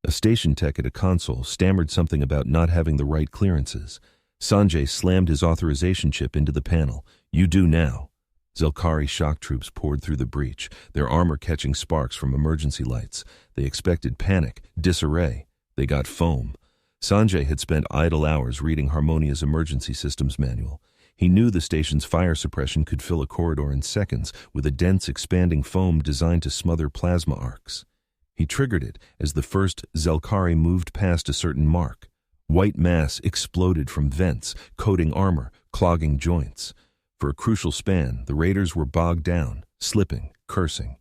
A station tech at a console stammered something about not having the right clearances. Sanjay slammed his authorization chip into the panel. "You do now." Zelkari shock troops poured through the breach, their armor catching sparks from emergency lights. They expected panic, disarray. They got foam. Sanjay had spent idle hours reading Harmonia's emergency systems manual. He knew the station's fire suppression could fill a corridor in seconds with a dense, expanding foam designed to smother plasma arcs. He triggered it as the first Zelkari moved past a certain mark. White mass exploded from vents, coating armor, clogging joints. For a crucial span, the raiders were bogged down, slipping, cursing.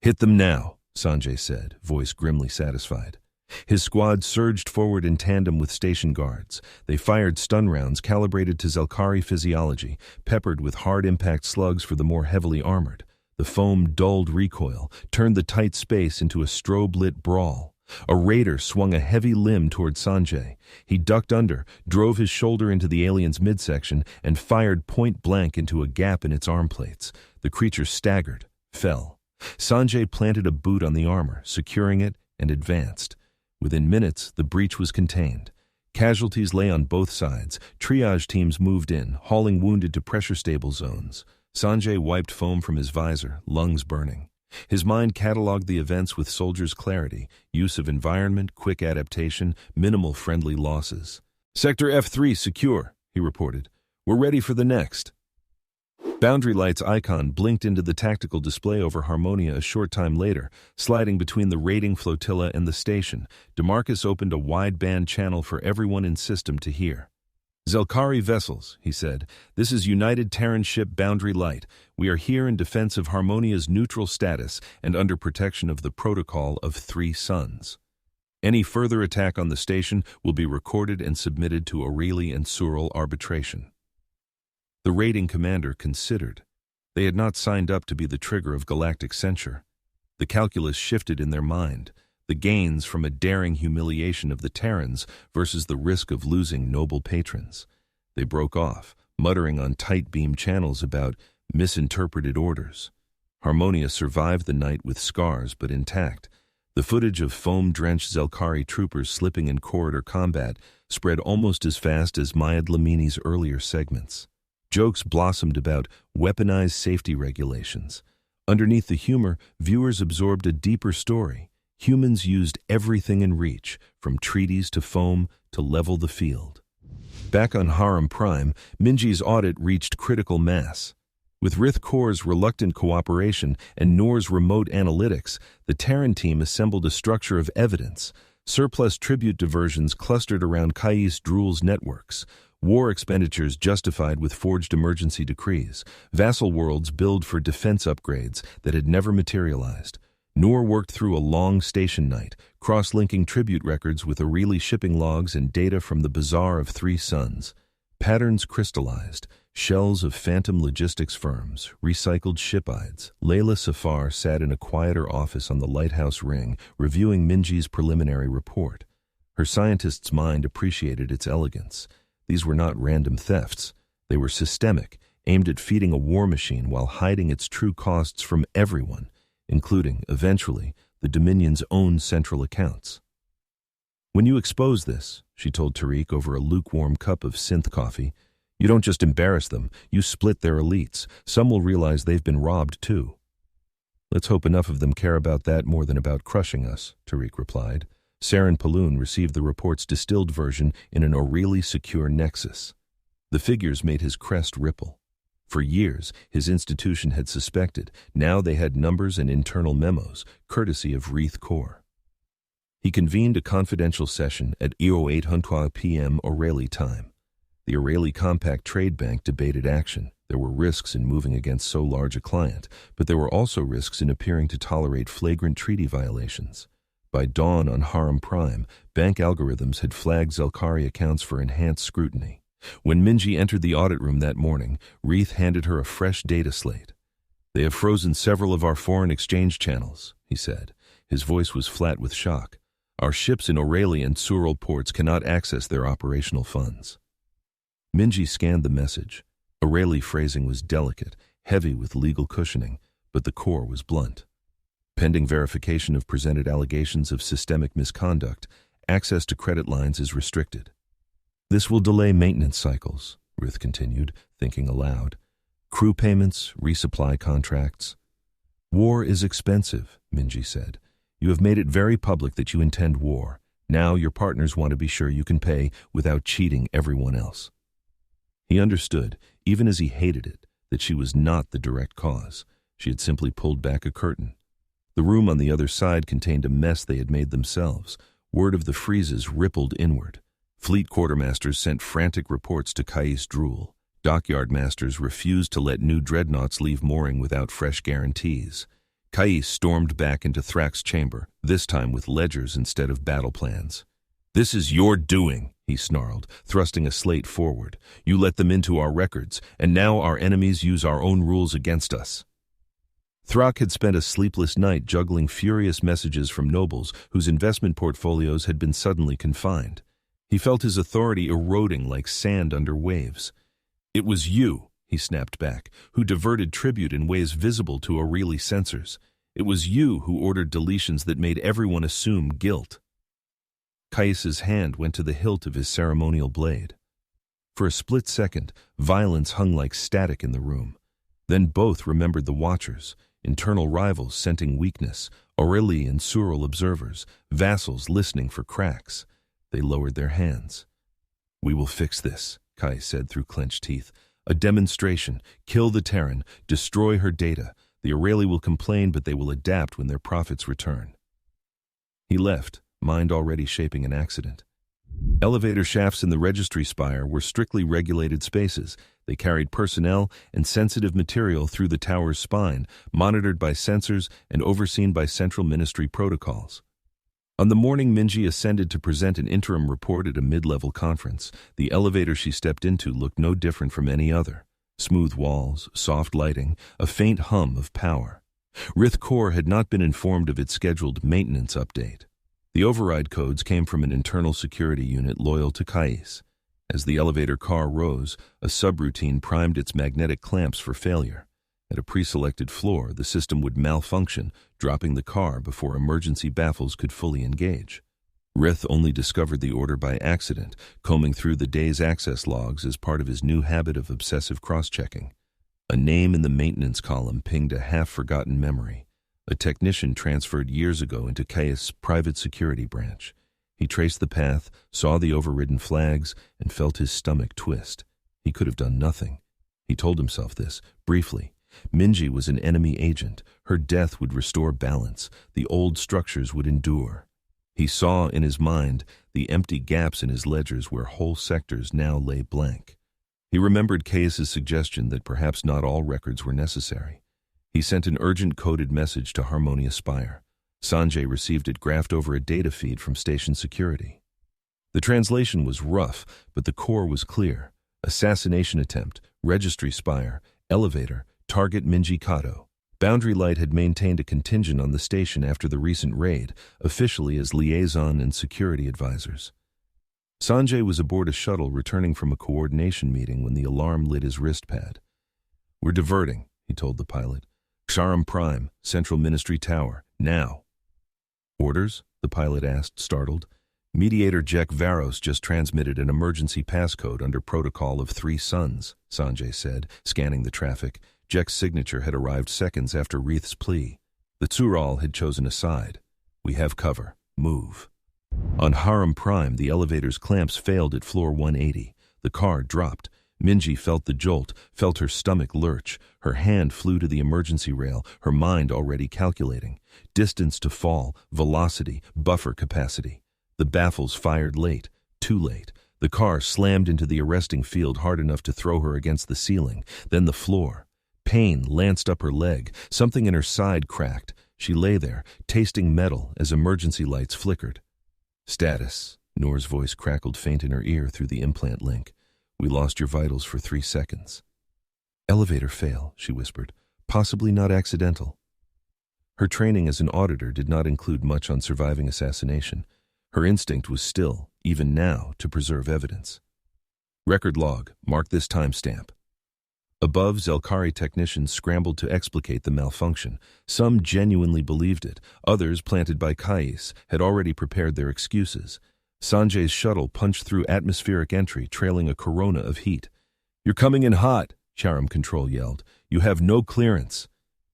"Hit them now," Sanjay said, voice grimly satisfied. His squad surged forward in tandem with station guards. They fired stun rounds calibrated to Zelkari physiology, peppered with hard-impact slugs for the more heavily armored. The foam dulled recoil, turned the tight space into a strobe-lit brawl. A raider swung a heavy limb toward Sanjay. He ducked under, drove his shoulder into the alien's midsection, and fired point-blank into a gap in its arm plates. The creature staggered, fell. Sanjay planted a boot on the armor, securing it, and advanced. Within minutes, the breach was contained. Casualties lay on both sides. Triage teams moved in, hauling wounded to pressure-stable zones. Sanjay wiped foam from his visor, lungs burning. His mind cataloged the events with soldier's clarity: use of environment, quick adaptation, minimal friendly losses. "Sector F3 secure," he reported. "We're ready for the next." Boundary Light's icon blinked into the tactical display over Harmonia a short time later, sliding between the raiding flotilla and the station. DeMarcus opened a wide-band channel for everyone in system to hear. "Zelkari vessels," he said. "This is United Terran ship Boundary Light. We are here in defense of Harmonia's neutral status and under protection of the Protocol of Three Suns. Any further attack on the station will be recorded and submitted to Aurelie and Surel arbitration." The raiding commander considered. They had not signed up to be the trigger of galactic censure. The calculus shifted in their mind. The gains from a daring humiliation of the Terrans versus the risk of losing noble patrons. They broke off, muttering on tight beam channels about misinterpreted orders. Harmonia survived the night with scars but intact. The footage of foam-drenched Zelkari troopers slipping in corridor combat spread almost as fast as Mayad Lamini's earlier segments. Jokes blossomed about weaponized safety regulations. Underneath the humor, viewers absorbed a deeper story. Humans used everything in reach, from treaties to foam, to level the field. Back on Harum Prime, Minji's audit reached critical mass. With Rith Corps' reluctant cooperation and Noor's remote analytics, the Terran team assembled a structure of evidence. Surplus tribute diversions clustered around Kais Drool's networks. War expenditures justified with forged emergency decrees. Vassal worlds billed for defense upgrades that had never materialized. Noor worked through a long station night, cross-linking tribute records with Aurelie shipping logs and data from the Bazaar of Three Suns. Patterns crystallized: shells of phantom logistics firms, recycled shipides. Layla Safar sat in a quieter office on the lighthouse ring, reviewing Minji's preliminary report. Her scientist's mind appreciated its elegance. These were not random thefts. They were systemic, aimed at feeding a war machine while hiding its true costs from everyone, including, eventually, the Dominion's own central accounts. "When you expose this," she told Tariq over a lukewarm cup of synth coffee, "you don't just embarrass them, you split their elites. Some will realize they've been robbed too." "Let's hope enough of them care about that more than about crushing us," Tariq replied. Saren Paloon received the report's distilled version in an Aurelie secure nexus. The figures made his crest ripple. For years, his institution had suspected. Now they had numbers and internal memos, courtesy of Rith Corps. He convened a confidential session at 0800 p.m. Aurelie time. The Aurelie Compact Trade Bank debated action. There were risks in moving against so large a client, but there were also risks in appearing to tolerate flagrant treaty violations. By dawn on Harum Prime, bank algorithms had flagged Zelkari accounts for enhanced scrutiny. When Minji entered the audit room that morning, Rith handed her a fresh data slate. "They have frozen several of our foreign exchange channels," he said. His voice was flat with shock. "Our ships in Aurelie and Surel ports cannot access their operational funds." Minji scanned the message. Aurelie phrasing was delicate, heavy with legal cushioning, but the core was blunt. "Pending verification of presented allegations of systemic misconduct, access to credit lines is restricted." "This will delay maintenance cycles," Rith continued, thinking aloud. "Crew payments, resupply contracts." "War is expensive," Minji said. "You have made it very public that you intend war. Now your partners want to be sure you can pay without cheating everyone else." He understood, even as he hated it, that she was not the direct cause. She had simply pulled back a curtain. The room on the other side contained a mess they had made themselves. Word of the freezes rippled inward. Fleet quartermasters sent frantic reports to Kais Drool. Dockyard masters refused to let new dreadnoughts leave mooring without fresh guarantees. Kais stormed back into Thrak's chamber, this time with ledgers instead of battle plans. "This is your doing," he snarled, thrusting a slate forward. "You let them into our records, and now our enemies use our own rules against us." Thrak had spent a sleepless night juggling furious messages from nobles whose investment portfolios had been suddenly confined. He felt his authority eroding like sand under waves. "It was you," he snapped back, "who diverted tribute in ways visible to Aureli censors. It was you who ordered deletions that made everyone assume guilt." Kais's hand went to the hilt of his ceremonial blade. For a split second, violence hung like static in the room. Then both remembered the Watchers, internal rivals scenting weakness, Aureli and Surel observers, vassals listening for cracks. They lowered their hands. "We will fix this," Kais said through clenched teeth. "A demonstration. Kill the Terran. Destroy her data. The Aureli will complain, but they will adapt when their profits return." He left, mind already shaping an accident. Elevator shafts in the registry spire were strictly regulated spaces. They carried personnel and sensitive material through the tower's spine, monitored by sensors and overseen by central ministry protocols. On the morning Minji ascended to present an interim report at a mid-level conference, the elevator she stepped into looked no different from any other. Smooth walls, soft lighting, a faint hum of power. Rith Core had not been informed of its scheduled maintenance update. The override codes came from an internal security unit loyal to Kais. As the elevator car rose, a subroutine primed its magnetic clamps for failure. At a pre-selected floor, the system would malfunction, dropping the car before emergency baffles could fully engage. Rith only discovered the order by accident, combing through the day's access logs as part of his new habit of obsessive cross-checking. A name in the maintenance column pinged a half-forgotten memory. A technician transferred years ago into Kais' private security branch. He traced the path, saw the overridden flags, and felt his stomach twist. He could have done nothing. He told himself this, briefly. Minji was an enemy agent. Her death would restore balance. The old structures would endure. He saw in his mind the empty gaps in his ledgers where whole sectors now lay blank. He remembered Kais' suggestion that perhaps not all records were necessary. He sent an urgent coded message to Harmonia Spire. Sanjay received it graphed over a data feed from station security. The translation was rough, but the core was clear. Assassination attempt, registry spire, elevator, target Minji Kato. Boundary Light had maintained a contingent on the station after the recent raid, officially as liaison and security advisors. Sanjay was aboard a shuttle returning from a coordination meeting when the alarm lit his wrist pad. "We're diverting," he told the pilot. "Ksharam Prime, Central Ministry Tower, now." "Orders?" the pilot asked, startled. "Mediator Jek Varos just transmitted an emergency passcode under protocol of 3 suns," Sanjay said, scanning the traffic. Jek's signature had arrived seconds after Reith's plea. The Tsural had chosen a side. "We have cover. Move." On Haram Prime, the elevator's clamps failed at floor 180. The car dropped. Minji felt the jolt, felt her stomach lurch. Her hand flew to the emergency rail, her mind already calculating. Distance to fall, velocity, buffer capacity. The baffles fired late, too late. The car slammed into the arresting field hard enough to throw her against the ceiling, then the floor. Pain lanced up her leg. Something in her side cracked. She lay there, tasting metal as emergency lights flickered. "Status," Noor's voice crackled faint in her ear through the implant link. "We lost your vitals for 3 seconds." "Elevator fail," she whispered. "Possibly not accidental." Her training as an auditor did not include much on surviving assassination. Her instinct was still, even now, to preserve evidence. "Record log. Mark this timestamp." Above, Zelkari technicians scrambled to explicate the malfunction. Some genuinely believed it. Others, planted by Kais, had already prepared their excuses. Sanjay's shuttle punched through atmospheric entry, trailing a corona of heat. "You're coming in hot," Charam Control yelled. "You have no clearance."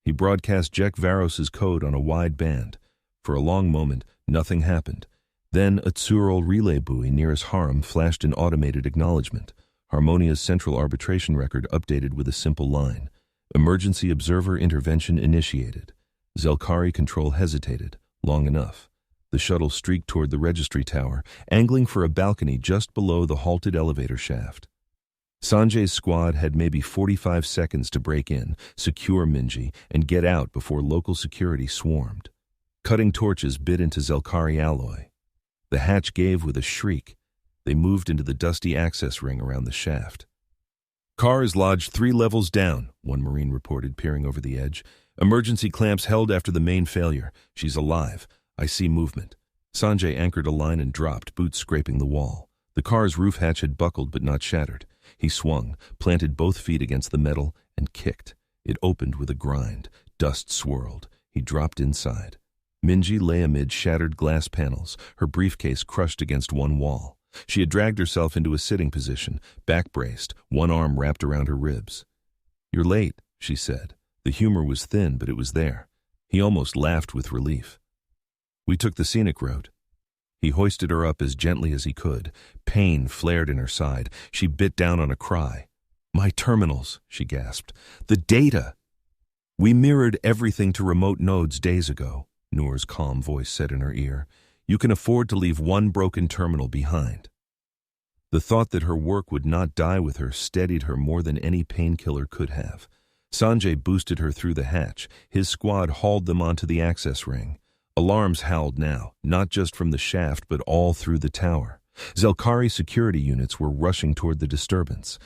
He broadcast Jek Varos's code on a wide band. For a long moment, nothing happened. Then a Tsurol relay buoy near his harem flashed an automated acknowledgement. Harmonia's central arbitration record updated with a simple line. "Emergency observer intervention initiated." Zelkari Control hesitated, long enough. The shuttle streaked toward the registry tower, angling for a balcony just below the halted elevator shaft. Sanjay's squad had maybe 45 seconds to break in, secure Minji, and get out before local security swarmed. Cutting torches bit into Zelkari alloy. The hatch gave with a shriek. They moved into the dusty access ring around the shaft. "Car is lodged 3 levels down," one Marine reported, peering over the edge. "Emergency clamps held after the main failure. She's alive. I see movement." Sanjay anchored a line and dropped, boots scraping the wall. The car's roof hatch had buckled but not shattered. He swung, planted both feet against the metal, and kicked. It opened with a grind. Dust swirled. He dropped inside. Minji lay amid shattered glass panels, her briefcase crushed against one wall. She had dragged herself into a sitting position, back-braced, one arm wrapped around her ribs. "You're late," she said. The humor was thin, but it was there. He almost laughed with relief. "We took the scenic route." He hoisted her up as gently as he could. Pain flared in her side. She bit down on a cry. "My terminals," she gasped. "The data!" "We mirrored everything to remote nodes days ago," Noor's calm voice said in her ear. "You can afford to leave one broken terminal behind." The thought that her work would not die with her steadied her more than any painkiller could have. Sanjay boosted her through the hatch. His squad hauled them onto the access ring. Alarms howled now, not just from the shaft but all through the tower. Zelkari security units were rushing toward the disturbance.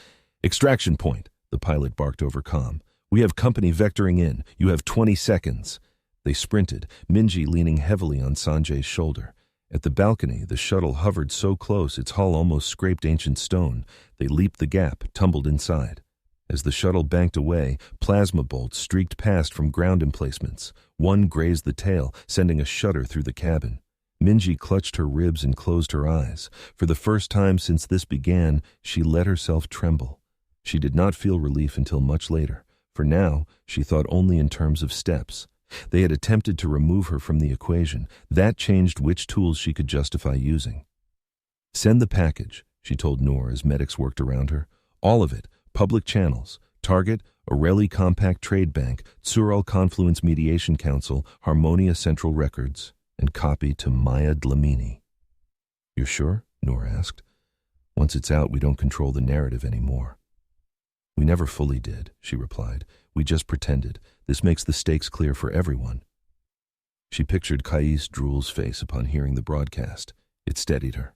"Extraction point," the pilot barked over comm. "We have company vectoring in. You have 20 seconds. They sprinted, Minji leaning heavily on Sanjay's shoulder. At the balcony, the shuttle hovered so close its hull almost scraped ancient stone. They leaped the gap, tumbled inside. As the shuttle banked away, plasma bolts streaked past from ground emplacements. One grazed the tail, sending a shudder through the cabin. Minji clutched her ribs and closed her eyes. For the first time since this began, she let herself tremble. She did not feel relief until much later. For now, she thought only in terms of steps. They had attempted to remove her from the equation. That changed which tools she could justify using. "Send the package," she told Noor as medics worked around her. "All of it. Public channels. Target, Oreli Compact Trade Bank, Tsural Confluence Mediation Council, Harmonia Central Records, and copy to Maya Dlamini." "You're sure?" Noor asked. "Once it's out, we don't control the narrative anymore." "We never fully did," she replied. "We just pretended. This makes the stakes clear for everyone." She pictured Kais Drool's face upon hearing the broadcast. It steadied her.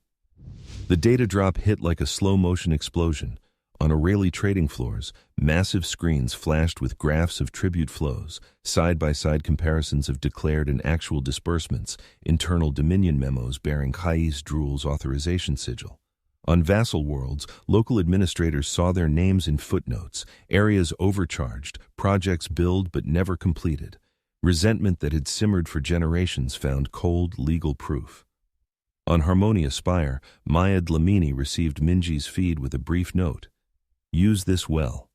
The data drop hit like a slow-motion explosion. On Oreli trading floors, massive screens flashed with graphs of tribute flows, side-by-side comparisons of declared and actual disbursements, internal Dominion memos bearing Kais Drool's authorization sigil. On vassal worlds, local administrators saw their names in footnotes, areas overcharged, projects billed but never completed. Resentment that had simmered for generations found cold legal proof. On Harmonia Spire, Maya Dlamini received Minji's feed with a brief note. "Use this well."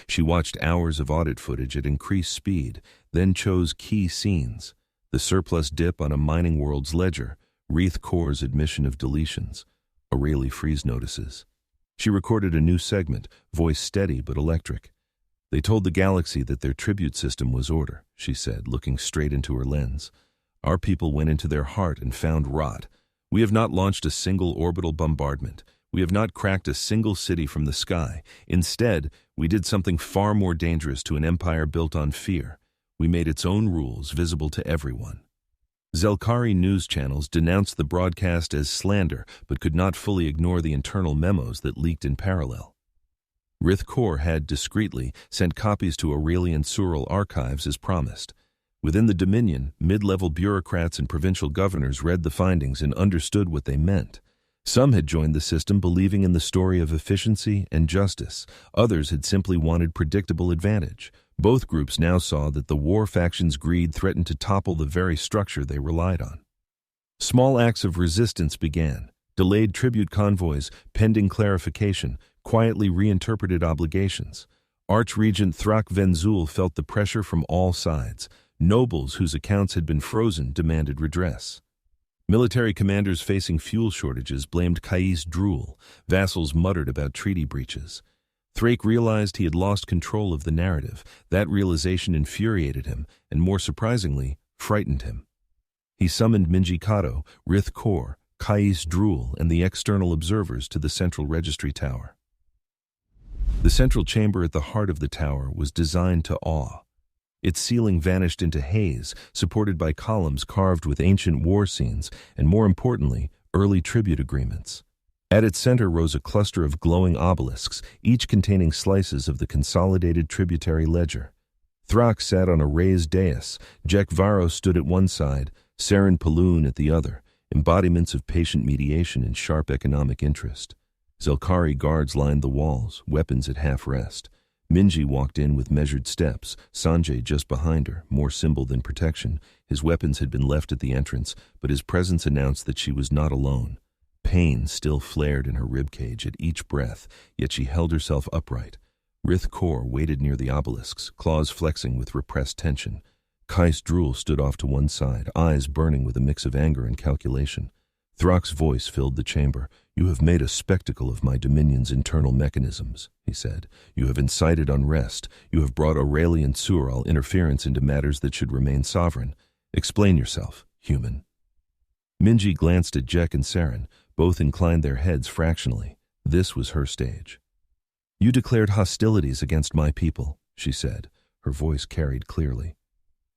She watched hours of audit footage at increased speed, then chose key scenes. The surplus dip on a mining world's ledger, Wreath Corps' admission of deletions, Oreli freeze notices. She recorded a new segment, voice steady but electric. "They told the galaxy that their tribute system was order," she said, looking straight into her lens. "Our people went into their heart and found rot. We have not launched a single orbital bombardment. We have not cracked a single city from the sky. Instead, we did something far more dangerous to an empire built on fear. We made its own rules visible to everyone." Zelkari news channels denounced the broadcast as slander, but could not fully ignore the internal memos that leaked in parallel. Wreath Corps had, discreetly, sent copies to Aurelian Tsural archives as promised. Within the Dominion, mid-level bureaucrats and provincial governors read the findings and understood what they meant. Some had joined the system believing in the story of efficiency and justice. Others had simply wanted predictable advantage. Both groups now saw that the war faction's greed threatened to topple the very structure they relied on. Small acts of resistance began. Delayed tribute convoys, pending clarification, quietly reinterpreted obligations. Archregent Thrak Venzul felt the pressure from all sides. Nobles whose accounts had been frozen demanded redress. Military commanders facing fuel shortages blamed Kais Drool. Vassals muttered about treaty breaches. Thrake realized he had lost control of the narrative. That realization infuriated him, and more surprisingly, frightened him. He summoned Minji Kato, Wreath Corps, Kais Drool, and the external observers to the central registry tower. The central chamber at the heart of the tower was designed to awe. Its ceiling vanished into haze, supported by columns carved with ancient war scenes and, more importantly, early tribute agreements. At its center rose a cluster of glowing obelisks, each containing slices of the consolidated tributary ledger. Thrax sat on a raised dais, Jek Varro stood at one side, Saren Paloon at the other, embodiments of patient mediation and sharp economic interest. Zelkari guards lined the walls, weapons at half-rest. Minji walked in with measured steps, Sanjay just behind her, more symbol than protection. His weapons had been left at the entrance, but his presence announced that she was not alone. Pain still flared in her ribcage at each breath, yet she held herself upright. Rith Kor waited near the obelisks, claws flexing with repressed tension. Kais Drool stood off to one side, eyes burning with a mix of anger and calculation. Thrax's voice filled the chamber. "You have made a spectacle of my Dominion's internal mechanisms," he said. "You have incited unrest. You have brought Aurelian Sural interference into matters that should remain sovereign. Explain yourself, human." Minji glanced at Jek and Saren. Both inclined their heads fractionally. This was her stage. "You declared hostilities against my people," she said. Her voice carried clearly.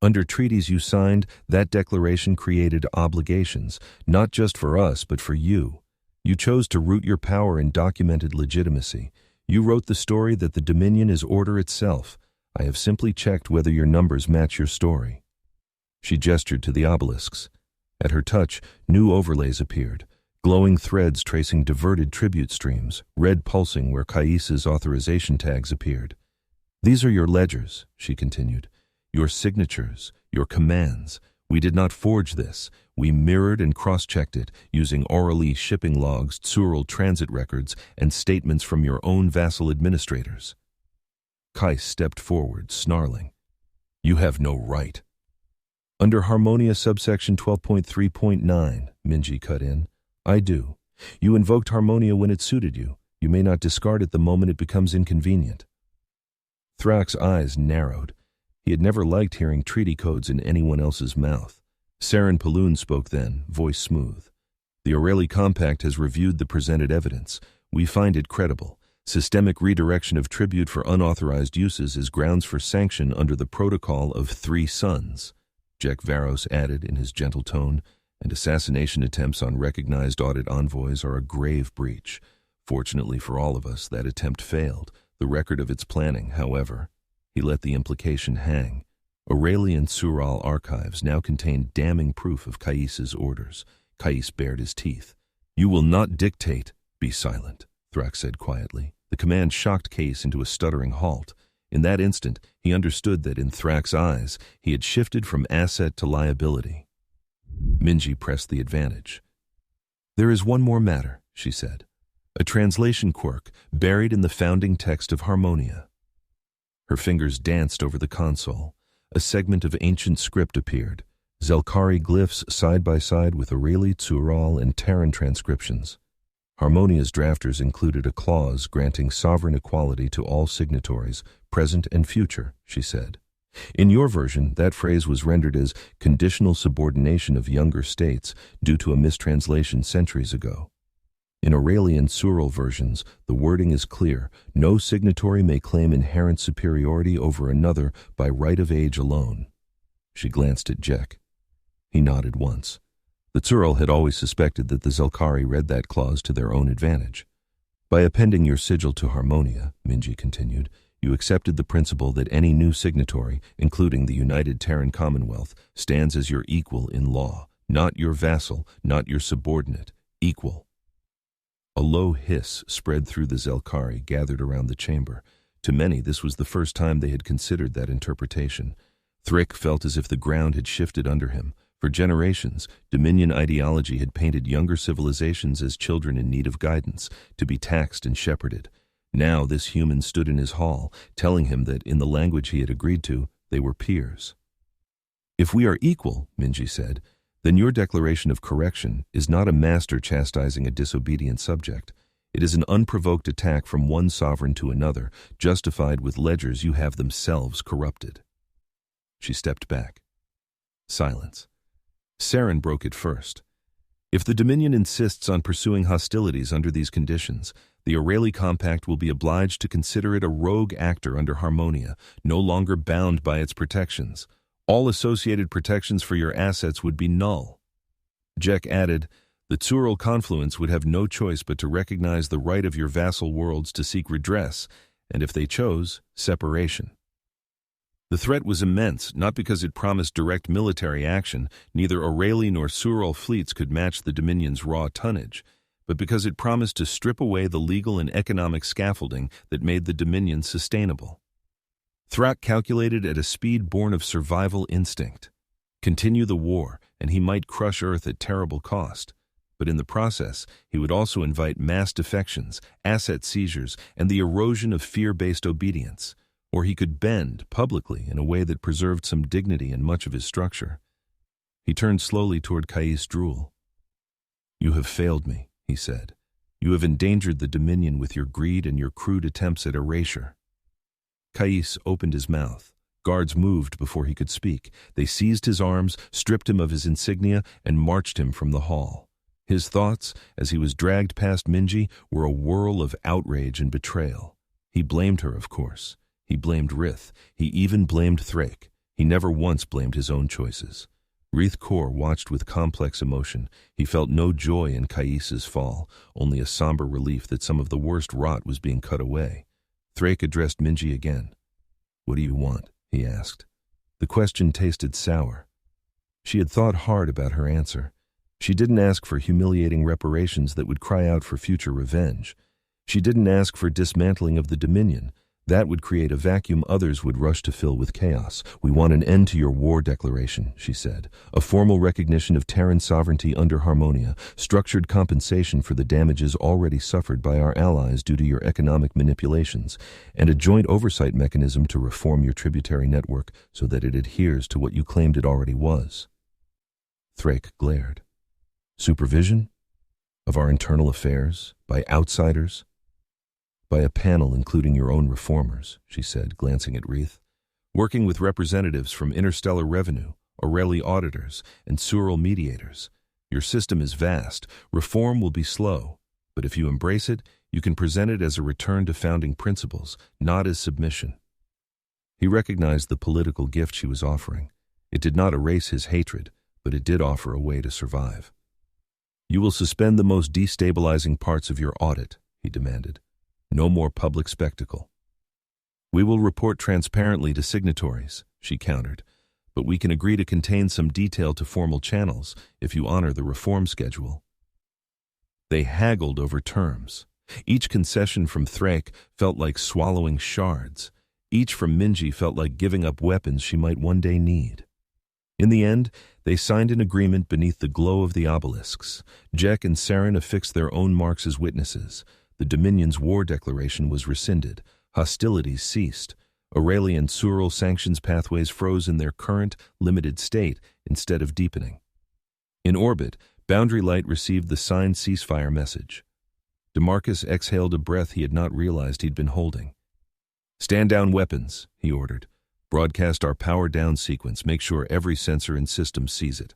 "Under treaties you signed, that declaration created obligations, not just for us, but for you. You chose to root your power in documented legitimacy. You wrote the story that the Dominion is order itself. I have simply checked whether your numbers match your story." She gestured to the obelisks. At her touch, new overlays appeared, glowing threads tracing diverted tribute streams, red pulsing where Kais's authorization tags appeared. "These are your ledgers," she continued. "Your signatures, your commands. We did not forge this. We mirrored and cross-checked it using orally shipping logs, Tsural transit records, and statements from your own vassal administrators." Kais stepped forward, snarling. "You have no right." "Under Harmonia subsection 12.3.9, Minji cut in. "I do. You invoked Harmonia when it suited you. You may not discard it the moment it becomes inconvenient." Thrax's eyes narrowed. He had never liked hearing treaty codes in anyone else's mouth. Saren Paloon spoke then, voice smooth. "The Aureli Compact has reviewed the presented evidence. We find it credible. Systemic redirection of tribute for unauthorized uses is grounds for sanction under the Protocol of Three Suns," Jek Varros added in his gentle tone, "and assassination attempts on recognized audit envoys are a grave breach. Fortunately for all of us, that attempt failed. The record of its planning, however," he let the implication hang. "Aurelian Sural archives now contain damning proof of Kais's orders." Kais bared his teeth. "You will not dictate." "Be silent," Thrax said quietly. The command shocked Kais into a stuttering halt. In that instant, he understood that in Thrax's eyes, he had shifted from asset to liability. Minji pressed the advantage. "There is one more matter," she said. "A translation quirk buried in the founding text of Harmonia." Her fingers danced over the console. A segment of ancient script appeared, Zelkari glyphs side by side with Aureli, Tsural, and Terran transcriptions. Harmonia's drafters included a clause granting sovereign equality to all signatories, present and future, she said. In your version, that phrase was rendered as conditional subordination of younger states due to a mistranslation centuries ago. In Aurelian Sural versions, the wording is clear. No signatory may claim inherent superiority over another by right of age alone. She glanced at Jek. He nodded once. The Tsural had always suspected that the Zelkari read that clause to their own advantage. By appending your sigil to Harmonia, Minji continued, you accepted the principle that any new signatory, including the United Terran Commonwealth, stands as your equal in law, not your vassal, not your subordinate, equal. A low hiss spread through the Zelkari gathered around the chamber. To many, this was the first time they had considered that interpretation. Thrick felt as if the ground had shifted under him. For generations, Dominion ideology had painted younger civilizations as children in need of guidance, to be taxed and shepherded. Now this human stood in his hall, telling him that, in the language he had agreed to, they were peers. If we are equal, Minji said, then your declaration of correction is not a master chastising a disobedient subject. It is an unprovoked attack from one sovereign to another, justified with ledgers you have themselves corrupted. She stepped back. Silence. Saren broke it first. If the Dominion insists on pursuing hostilities under these conditions, The Aurelie Compact will be obliged to consider it a rogue actor under Harmonia, no longer bound by its protections. All associated protections for your assets would be null. Jek added, the Tsural Confluence would have no choice but to recognize the right of your vassal worlds to seek redress, and if they chose, separation. The threat was immense, not because it promised direct military action, neither Aurelie nor Tsural fleets could match the Dominion's raw tonnage, but because it promised to strip away the legal and economic scaffolding that made the Dominion sustainable. Thrak calculated at a speed born of survival instinct. Continue the war, and he might crush Earth at terrible cost. But in the process, he would also invite mass defections, asset seizures, and the erosion of fear-based obedience. Or he could bend, publicly, in a way that preserved some dignity in much of his structure. He turned slowly toward Kais Drool. You have failed me, he said. You have endangered the Dominion with your greed and your crude attempts at erasure. Kais opened his mouth. Guards moved before he could speak. They seized his arms, stripped him of his insignia, and marched him from the hall. His thoughts, as he was dragged past Minji, were a whirl of outrage and betrayal. He blamed her, of course. He blamed Rith. He even blamed Thrake. He never once blamed his own choices. Rith Kor watched with complex emotion. He felt no joy in Kais's fall, only a somber relief that some of the worst rot was being cut away. Thrake addressed Minji again. What do you want? He asked. The question tasted sour. She had thought hard about her answer. She didn't ask for humiliating reparations that would cry out for future revenge. She didn't ask for dismantling of the Dominion. That would create a vacuum others would rush to fill with chaos. We want an end to your war declaration, she said. A formal recognition of Terran sovereignty under Harmonia, structured compensation for the damages already suffered by our allies due to your economic manipulations, and a joint oversight mechanism to reform your tributary network so that it adheres to what you claimed it already was. Thrake glared. Supervision? Of our internal affairs? By outsiders? By a panel including your own reformers, she said, glancing at Rith. Working with representatives from Interstellar Revenue, Aurelie auditors, and Tsural mediators. Your system is vast. Reform will be slow. But if you embrace it, you can present it as a return to founding principles, not as submission. He recognized the political gift she was offering. It did not erase his hatred, but it did offer a way to survive. You will suspend the most destabilizing parts of your audit, he demanded. No more public spectacle. We will report transparently to signatories, she countered, but we can agree to contain some detail to formal channels if you honor the reform schedule. They haggled over terms. Each concession from Thrake felt like swallowing shards. Each from Minji felt like giving up weapons she might one day need. In the end, they signed an agreement beneath the glow of the obelisks. Jek and Saren affixed their own marks as witnesses. The Dominion's war declaration was rescinded. Hostilities ceased. Aurelie and Tsural sanctions pathways froze in their current, limited state instead of deepening. In orbit, Boundary Light received the signed ceasefire message. DeMarcus exhaled a breath he had not realized he'd been holding. Stand down weapons, he ordered. Broadcast our power down sequence. Make sure every sensor and system sees it.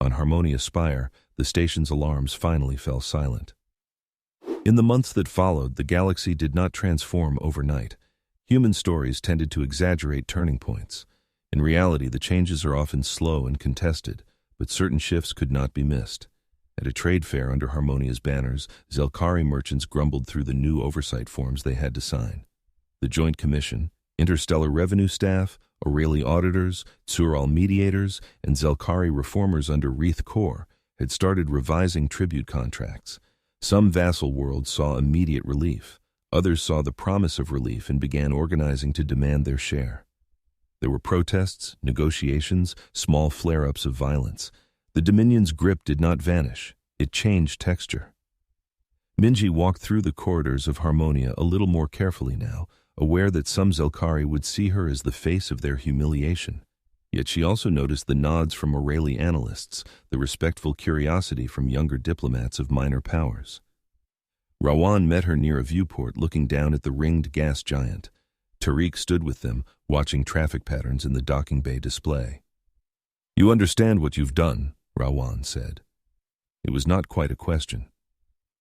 On Harmonia Spire, the station's alarms finally fell silent. In the months that followed, the galaxy did not transform overnight. Human stories tended to exaggerate turning points. In reality, the changes are often slow and contested, but certain shifts could not be missed. At a trade fair under Harmonia's banners, Zelkari merchants grumbled through the new oversight forms they had to sign. The Joint Commission, Interstellar Revenue staff, Aurelie auditors, Tsural mediators, and Zelkari reformers under Rith Kor had started revising tribute contracts. Some vassal worlds saw immediate relief. Others saw the promise of relief and began organizing to demand their share. There were protests, negotiations, small flare-ups of violence. The Dominion's grip did not vanish. It changed texture. Minji walked through the corridors of Harmonia a little more carefully now, aware that some Zelkari would see her as the face of their humiliation. Yet she also noticed the nods from Aurelie analysts, the respectful curiosity from younger diplomats of minor powers. Rawan met her near a viewport looking down at the ringed gas giant. Tariq stood with them, watching traffic patterns in the docking bay display. You understand what you've done, Rawan said. It was not quite a question.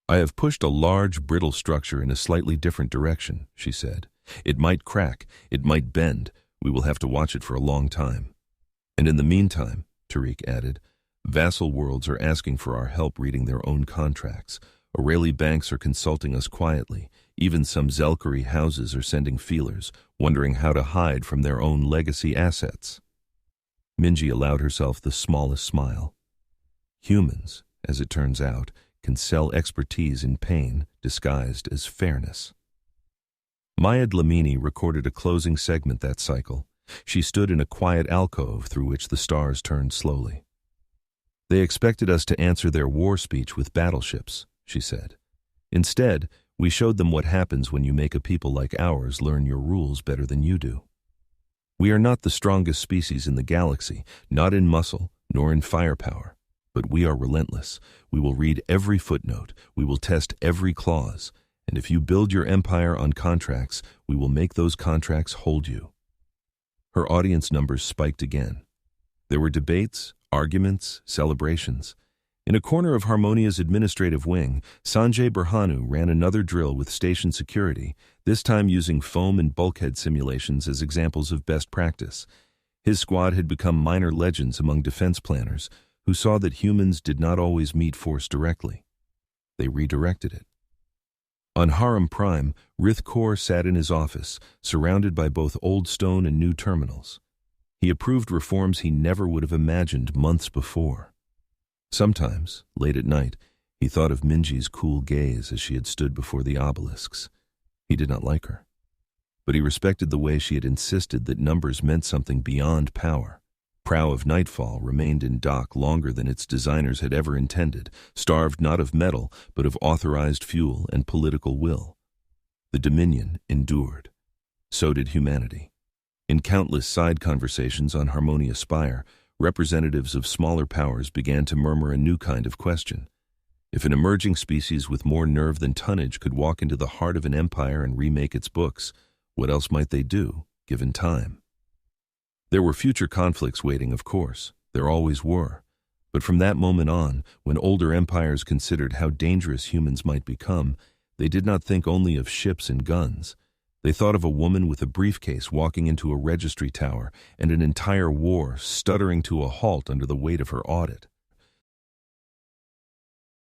I have pushed a large, brittle structure in a slightly different direction, she said. It might crack, it might bend. We will have to watch it for a long time. And in the meantime, Tariq added, vassal worlds are asking for our help reading their own contracts. Aurelie banks are consulting us quietly. Even some Zelkari houses are sending feelers, wondering how to hide from their own legacy assets. Minji allowed herself the smallest smile. Humans, as it turns out, can sell expertise in pain disguised as fairness. Maya Dlamini recorded a closing segment that cycle. She stood in a quiet alcove through which the stars turned slowly. They expected us to answer their war speech with battleships, she said. Instead, we showed them what happens when you make a people like ours learn your rules better than you do. We are not the strongest species in the galaxy, not in muscle, nor in firepower. But we are relentless. We will read every footnote. We will test every clause. And if you build your empire on contracts, we will make those contracts hold you. Her audience numbers spiked again. There were debates, arguments, celebrations. In a corner of Harmonia's administrative wing, Sanjay Burhanu ran another drill with station security, this time using foam and bulkhead simulations as examples of best practice. His squad had become minor legends among defense planners, who saw that humans did not always meet force directly. They redirected it. On Haram Prime, Rith Kaur sat in his office, surrounded by both old stone and new terminals. He approved reforms he never would have imagined months before. Sometimes, late at night, he thought of Minji's cool gaze as she had stood before the obelisks. He did not like her, but he respected the way she had insisted that numbers meant something beyond power. Prow of Nightfall remained in dock longer than its designers had ever intended, starved not of metal, but of authorized fuel and political will. The Dominion endured. So did humanity. In countless side conversations on Harmonia Spire, representatives of smaller powers began to murmur a new kind of question. If an emerging species with more nerve than tonnage could walk into the heart of an empire and remake its books, what else might they do, given time? There were future conflicts waiting, of course. There always were. But from that moment on, when older empires considered how dangerous humans might become, they did not think only of ships and guns. They thought of a woman with a briefcase walking into a registry tower and an entire war stuttering to a halt under the weight of her audit.